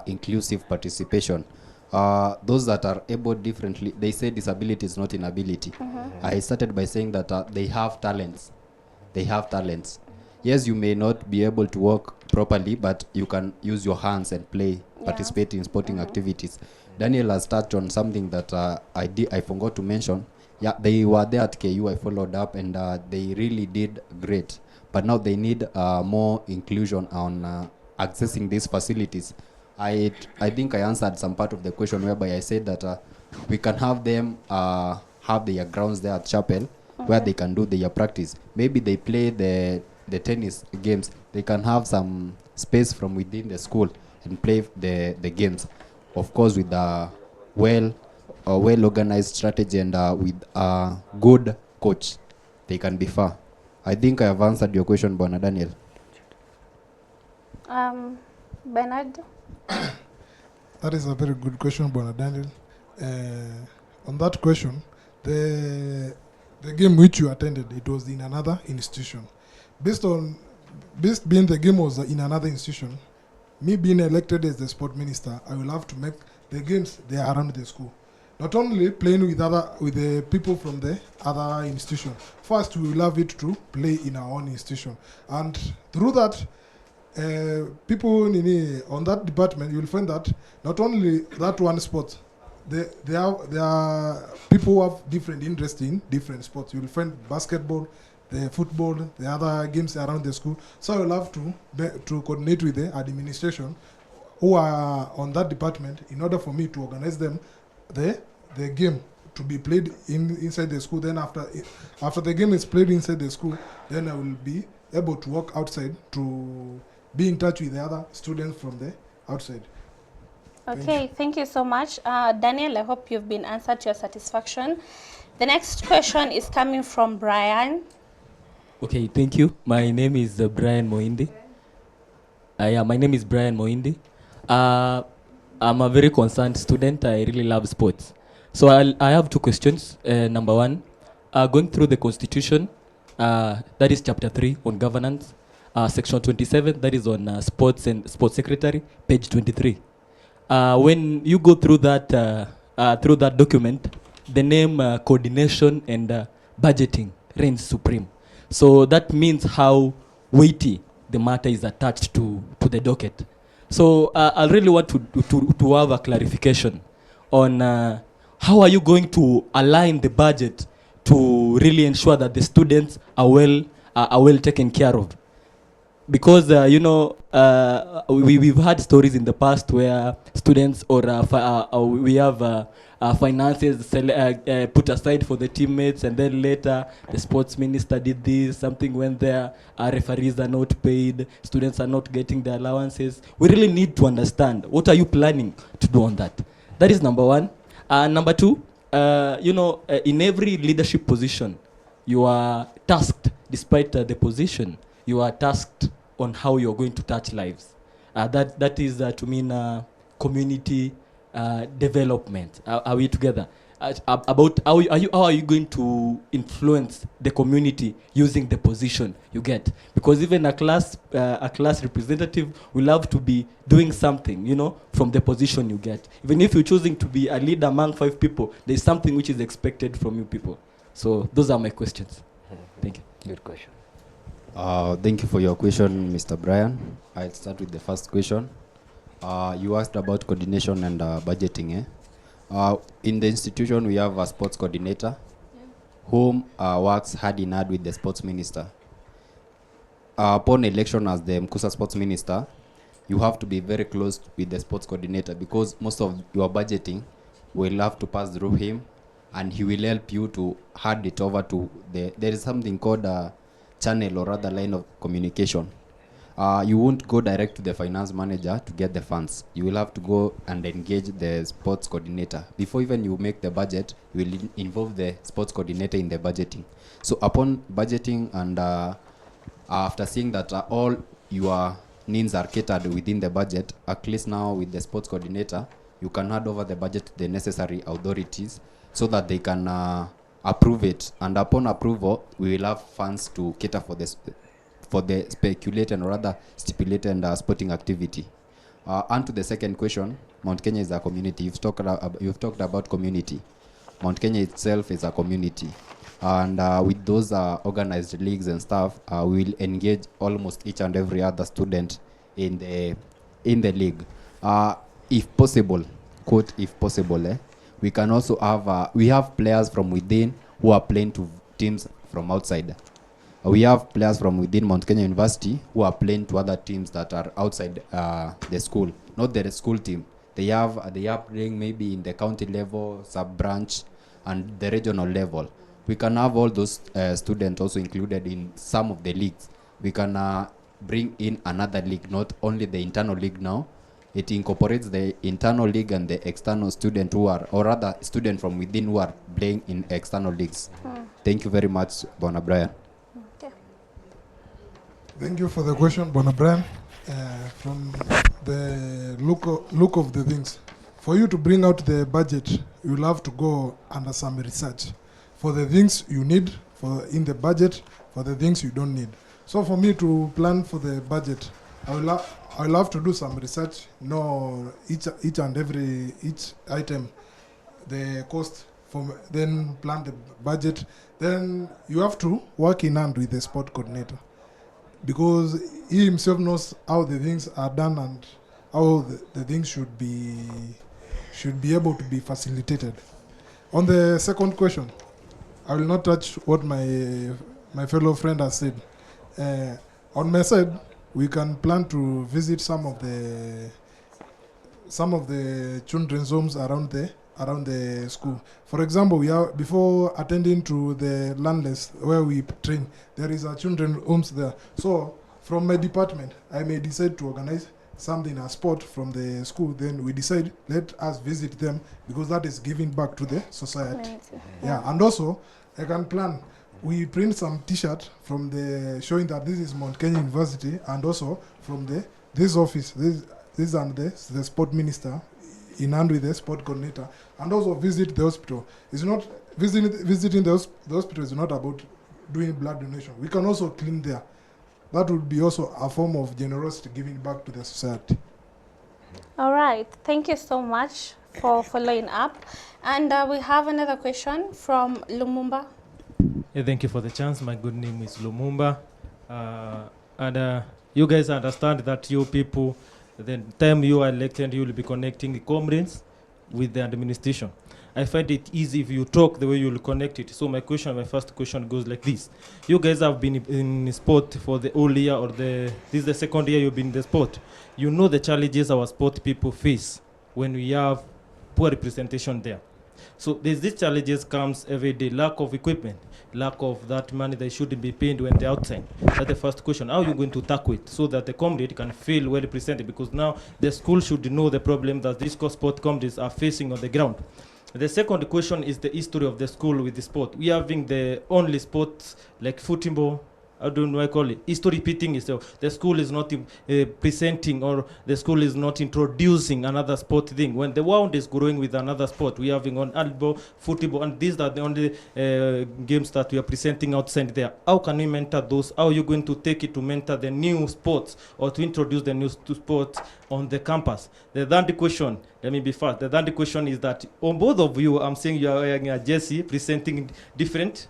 inclusive participation. Those that are able differently, they say disability is not inability. Mm-hmm. I started by saying that they have talents. They have talents. Yes, you may not be able to walk properly, but you can use your hands and play, participate in sporting activities. Daniel has touched on something that I forgot to mention. Yeah, they were there at KU. I followed up, and they really did great. But now they need more inclusion on accessing these facilities. I think I answered some part of the question whereby I said that we can have them have their grounds there at chapel where they can do their practice. Maybe they play the tennis games. They can have some space from within the school and play the games, of course, with a well organized strategy and with a good coach. They can be far. I think I have answered your question, Bwana Daniel. Bernard? That is a very good question, Bwana Daniel. On that question, the game which you attended, it was in another institution. Based being the game was in another institution, me being elected as the sport minister, I will have to make the games there around the school. Not only playing with the people from the other institution. First, we will have it to play in our own institution, and through that, people on that department, you will find that not only that one sport, there are people who have different interest in different sports. You will find basketball, the football, the other games around the school. So I will have to coordinate with the administration who are on that department in order for me to organize them the game to be played inside the school. Then after the game is played inside the school, then I will be able to walk outside to be in touch with the other students from the outside. Okay, thank you so much. Daniel, I hope you've been answered to your satisfaction. The next question is coming from Brian. Okay, thank you. My name is Brian Moindi. My name is Brian Moindi. I'm a very concerned student. I really love sports. So I have two questions. Number one, going through the Constitution, that is Chapter 3 on governance, Section 27, that is on sports and sports secretary, page 23. When you go through that document, the name coordination and budgeting reigns supreme. So that means how weighty the matter is attached to the docket. So I really want to have a clarification on how are you going to align the budget to really ensure that the students are well taken care of. Because we've had stories in the past where students or we have finances put aside for the teammates, and then later the sports minister did this, something went there, referees are not paid, students are not getting the allowances. We really need to understand, what are you planning to do on that? That is number one. Number two, in every leadership position, you are tasked, despite the position, you are tasked on how you're going to touch lives. That is to mean community development. Are we together? About how are you going to influence the community using the position you get? Because even a class representative will have to be doing something, from the position you get. Even if you're choosing to be a leader among 5 people, there's something which is expected from you people. So those are my questions. Thank you. Good question. Thank you for your question, Mr. Brian. I'll start with the first question. You asked about coordination and budgeting. In the institution, we have a sports coordinator whom works hand in hand with the sports minister. Upon election as the Mkusa sports minister, you have to be very close with the sports coordinator, because most of your budgeting will have to pass through him, and he will help you to hand it over to there is something called a channel, or rather line of communication. You won't go direct to the finance manager to get the funds. You will have to go and engage the sports coordinator. Before even you make the budget, you will involve the sports coordinator in the budgeting. So upon budgeting and after seeing that all your needs are catered within the budget, at least now with the sports coordinator, you can hand over the budget to the necessary authorities so that they can approve it. And upon approval, we will have funds to cater for the speculated, or rather stipulated sporting activity. And to the second question, Mount Kenya is a community. You've talked about community. Mount Kenya itself is a community, and with those organized leagues and stuff, we will engage almost each and every other student in the league. If possible, quote, if possible, we can also have we have players from within who are playing to teams from outside. We have players from within Mount Kenya University who are playing to other teams that are outside the school, not the school team. They are playing maybe in the county level, sub-branch, and the regional level. We can have all those students also included in some of the leagues. We can bring in another league, not only the internal league now. It incorporates the internal league and the external student who are, or rather student from within who are playing in external leagues. Thank you very much, Bona Brian. Thank you for the question, Bona Brian. From the look of the things, for you to bring out the budget, you'll have to go under some research for the things you need for in the budget, for the things you don't need. So for me to plan for the budget, I'll have to do some research, know each item, the cost, then plan the budget. Then you have to work in hand with the sport coordinator, because he himself knows how the things are done and how the things should be able to be facilitated. On the second question, I will not touch what my fellow friend has said. On my side, we can plan to visit some of the children's homes around the school. For example, before attending to the landless where we train, there is a children's homes there. So from my department, I may decide to organize something, a sport from the school. Then we decide, let us visit them, because that is giving back to the society. Yeah, and also I can plan. We print some T-shirt from showing that this is Mount Kenya University, and also from this office, this and the sport minister, in hand with the sport coordinator, and also visit the hospital. It's not visiting the hospital is not about doing blood donation. We can also clean there. That would be also a form of generosity, giving back to the society. All right, thank you so much for following up. And we have another question from Lumumba. Yeah, thank you for the chance. My good name is Lumumba. You guys understand that you people, the time you are elected, you will be connecting the comrades with the administration. I find it easy if you talk the way you will connect it. So my first question goes like this. You guys have been in sport for the whole year, or this is the second year you've been in the sport. You know the challenges our sport people face when we have poor representation there. So these challenges comes every day: lack of equipment, lack of that money they shouldn't be paid when they're outside. That's the first question. How are you going to tackle it so that the comrade can feel well represented? Because now the school should know the problem that these sport comrades are facing on the ground. The second question is the history of the school with the sport. We are having the only sports like football. I don't know what I call it. History repeating itself. The school is not presenting, or the school is not introducing another sport thing. When the world is growing with another sport, we are having on handball, football, and these are the only games that we are presenting outside there. How can we mentor those? How are you going to take it to mentor the new sports, or to introduce the new sports on the campus? The third question, let me be fast. The third question is that on both of you, I'm saying you are wearing a jersey presenting different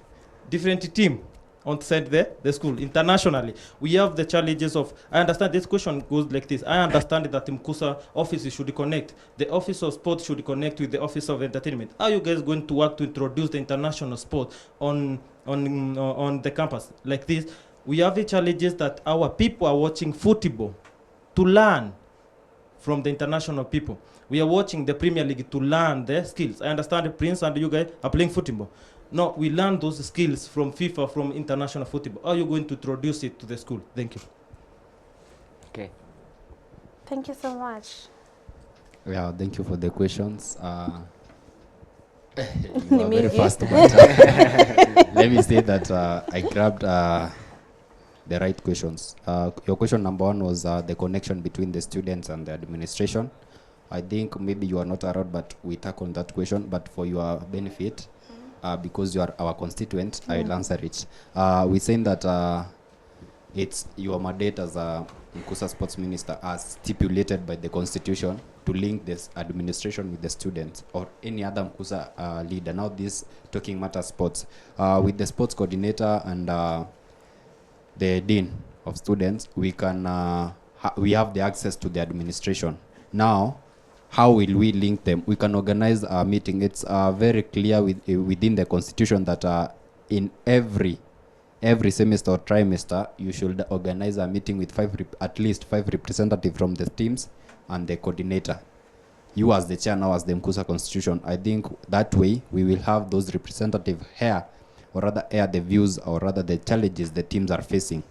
team on side the school. Internationally, we have the challenges of, I understand this question goes like this. I understand that Mkusa offices should connect. The office of sport should connect with the office of entertainment. How are you guys going to work to introduce the international sport on the campus like this? We have the challenges that our people are watching football to learn from the international people. We are watching the Premier League to learn their skills. I understand Prince and you guys are playing football. No, we learn those skills from FIFA, from international football. How are you going to introduce it to the school? Thank you. Okay. Thank you so much. Yeah, thank you for the questions. You are very fast, but let me say that I grabbed the right questions. Your question number one was the connection between the students and the administration. I think maybe you are not around, but we tackled that question. But for your benefit, because you are our constituent, I will answer it. We're saying that it's your mandate as a Mkusa Sports Minister, as stipulated by the Constitution, to link this administration with the students or any other Mkusa leader. Now this talking matter sports, with the sports coordinator and the dean of students, we can we have the access to the administration. Now, how will we link them? We can organize a meeting. It's very clear within the constitution that in every semester or trimester, you should organize a meeting with at least 5 representatives from the teams and the coordinator. You as the chair, now as the Mkusa constitution, I think that way we will have those representatives here, or rather air the views, or rather the challenges the teams are facing.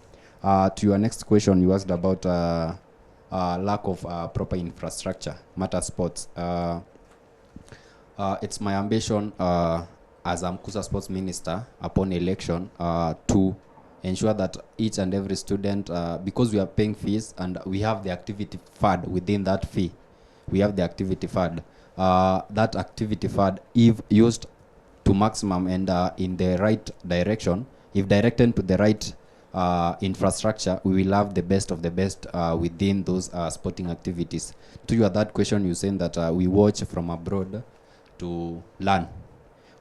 To your next question, you asked about lack of proper infrastructure, matter sports. It's my ambition as a Mkusa sports minister upon election to ensure that each and every student, because we are paying fees and we have the activity fund within that fee, we have the activity fund. That activity fund, if used to maximum and in the right direction, if directed to the right infrastructure, we will have the best of the best within those sporting activities. To your third question, you saying that we watch from abroad to learn.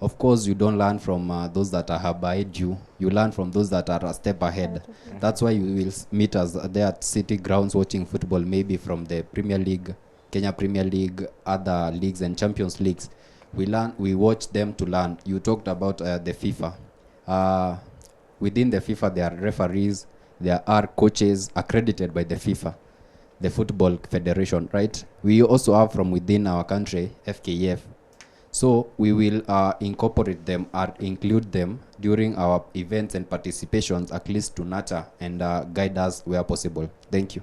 Of course, you don't learn from those that are ahead you. You learn from those that are a step ahead. That's why you will meet us there at city grounds watching football, maybe from the Premier League, Kenya Premier League, other leagues and Champions Leagues. We watch them to learn. You talked about the FIFA. Within the FIFA, there are referees, there are coaches accredited by the FIFA, the Football Federation, right? We also have from within our country, FKF. So we will incorporate them or include them during our events and participations, at least to nurture and guide us where possible. Thank you.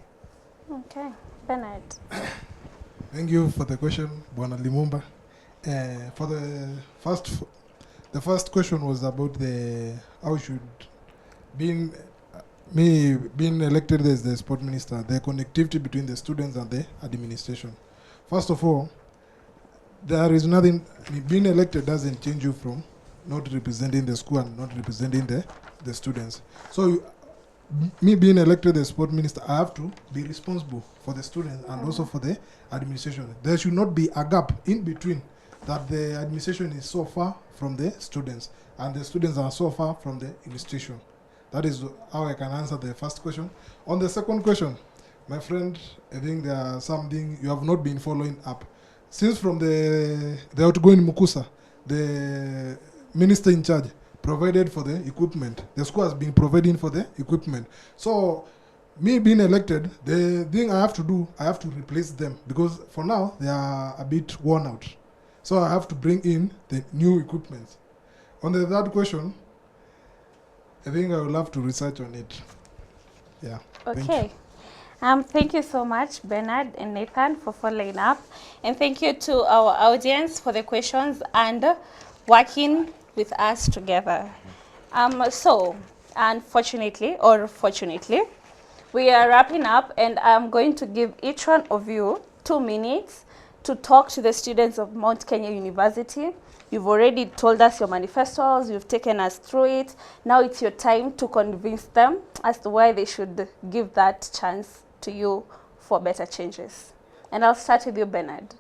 Okay, Bernard. Thank you for the question, Bwana Limumba. For the first question was about how should being elected as the sport minister, the connectivity between the students and the administration. First of all, there is nothing, being elected doesn't change you from not representing the school and not representing the students. So me being elected as sport minister, I have to be responsible for the students and also for the administration. There should not be a gap in between, that the administration is so far from the students and the students are so far from the institution. That is how I can answer the first question. On the second question, my friend, I think there are something you have not been following up. Since from the outgoing Mkusa, the minister in charge provided for the equipment. The school has been providing for the equipment. So me being elected, the thing I have to do, I have to replace them, because for now they are a bit worn out. So I have to bring in the new equipment. On the third question, I think I will have to research on it. Yeah. Okay. Thank you so much, Bernard and Nathan, for following up. And thank you to our audience for the questions and working with us together. So, unfortunately or fortunately, we are wrapping up, and I'm going to give each one of you 2 minutes to talk to the students of Mount Kenya University. You've already told us your manifestos, you've taken us through it. Now it's your time to convince them as to why they should give that chance to you for better changes. And I'll start with you, Bernard.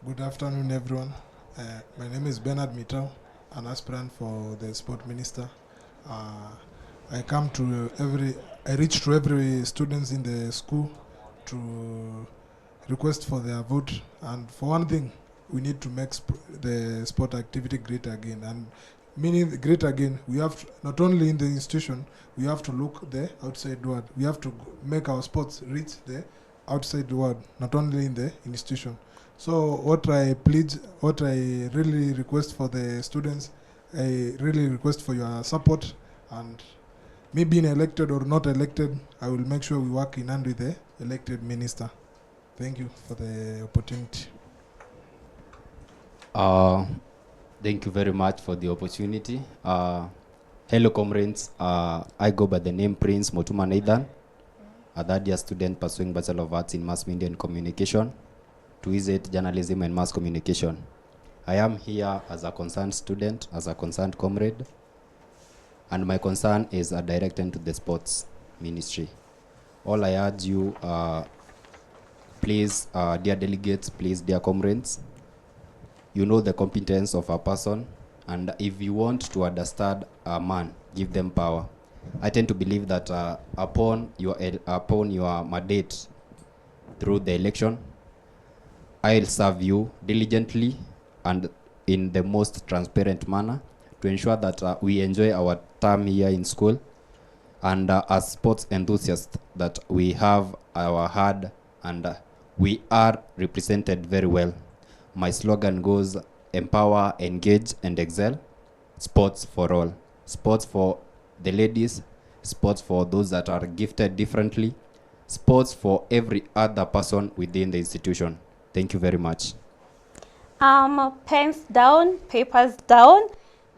Good afternoon, everyone. My name is Bernard Mitau, an aspirant for the sport minister. I reach to every students in the school to request for their vote. And for one thing, we need to make the sport activity great again. And meaning great again, we have to, not only in the institution, we have to look the outside world. We have to make our sports reach the outside world, not only in the institution. So what I really request for the students, I really request for your support, and me being elected or not elected, I will make sure we work in hand with the elected minister. Thank you for the opportunity. Thank you very much for the opportunity. Hello, comrades. I go by the name Prince Motuma Nathan, a third-year student pursuing Bachelor of Arts in Mass Media and Communication, to visit journalism and mass communication. I am here as a concerned student, as a concerned comrade, and my concern is directed to the sports ministry. All I urge you, please, dear delegates, please, dear comrades, you know the competence of a person, and if you want to understand a man, give them power. I tend to believe that upon your mandate through the election, I'll serve you diligently and in the most transparent manner to ensure that we enjoy our time here in school, and as sports enthusiasts that we have our heart and we are represented very well. My slogan goes: empower, engage, and excel. Sports for all. Sports for the ladies, sports for those that are gifted differently, sports for every other person within the institution. Thank you very much. Pens down, papers down.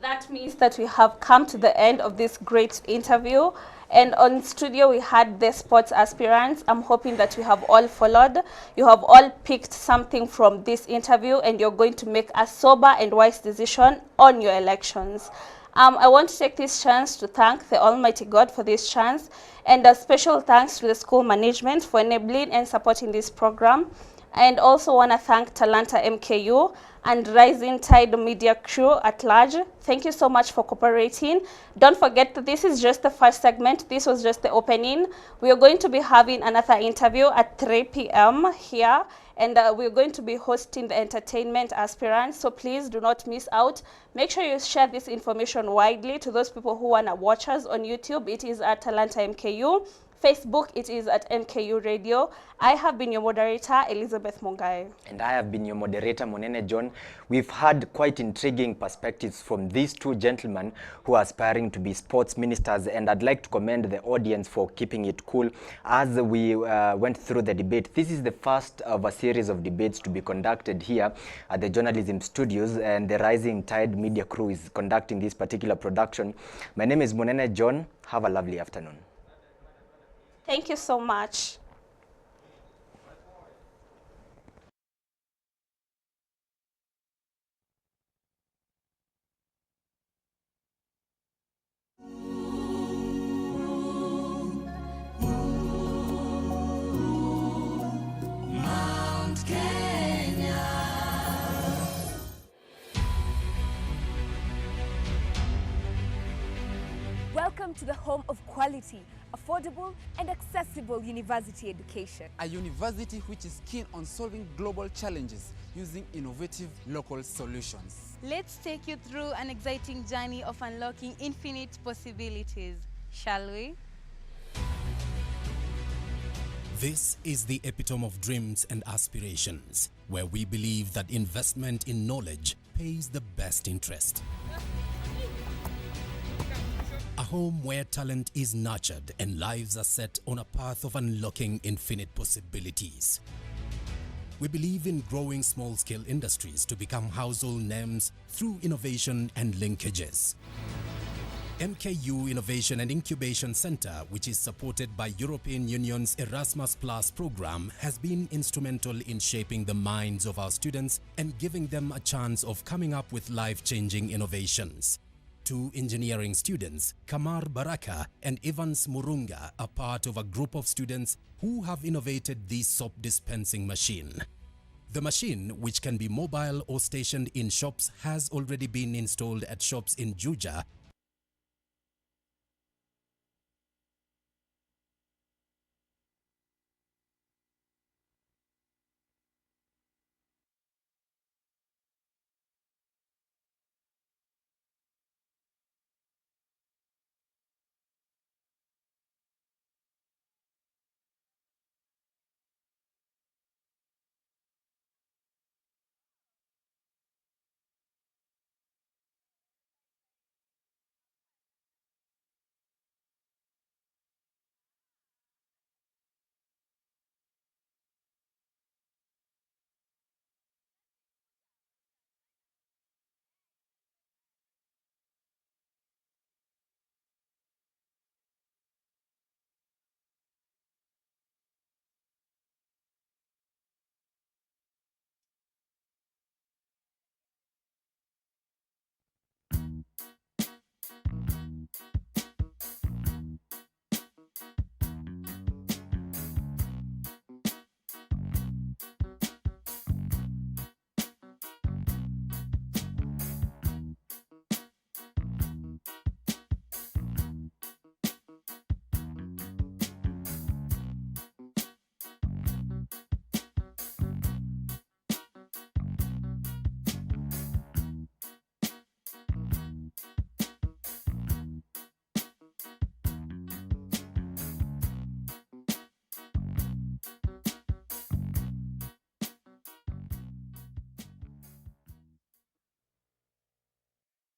That means that we have come to the end of this great interview. And on studio, we had the sports aspirants. I'm hoping that you have all followed. You have all picked something from this interview, and you're going to make a sober and wise decision on your elections. I want to take this chance to thank the Almighty God for this chance, and a special thanks to the school management for enabling and supporting this program. And also want to thank Talanta MKU and Rising Tide Media crew at large. Thank you so much for cooperating. Don't forget that this is just the first segment. This was just the opening. We are going to be having another interview at 3 p.m. here, and we're going to be hosting the entertainment aspirants, so please do not miss out. Make sure you share this information widely to those people who want to watch us on YouTube. It is at Talanta MKU. Facebook, it is at MKU Radio. I have been your moderator, Elizabeth Mungai. And I have been your moderator, Monene John. We've had quite intriguing perspectives from these two gentlemen who are aspiring to be sports ministers, and I'd like to commend the audience for keeping it cool as we went through the debate. This is the first of a series of debates to be conducted here at the Journalism Studios, and the Rising Tide Media crew is conducting this particular production. My name is Monene John. Have a lovely afternoon. Thank you so much. Mount Kenya. Welcome to the home of quality, affordable and accessible university education. A university which is keen on solving global challenges using innovative local solutions. Let's take you through an exciting journey of unlocking infinite possibilities, shall we? This is the epitome of dreams and aspirations, where we believe that investment in knowledge pays the best interest. A home where talent is nurtured and lives are set on a path of unlocking infinite possibilities. We believe in growing small-scale industries to become household names through innovation and linkages. MKU Innovation and Incubation Center, which is supported by European Union's Erasmus Plus program, has been instrumental in shaping the minds of our students and giving them a chance of coming up with life-changing innovations. Two engineering students, Kamar Baraka and Evans Murunga, are part of a group of students who have innovated the soap dispensing machine. The machine, which can be mobile or stationed in shops, has already been installed at shops in Juja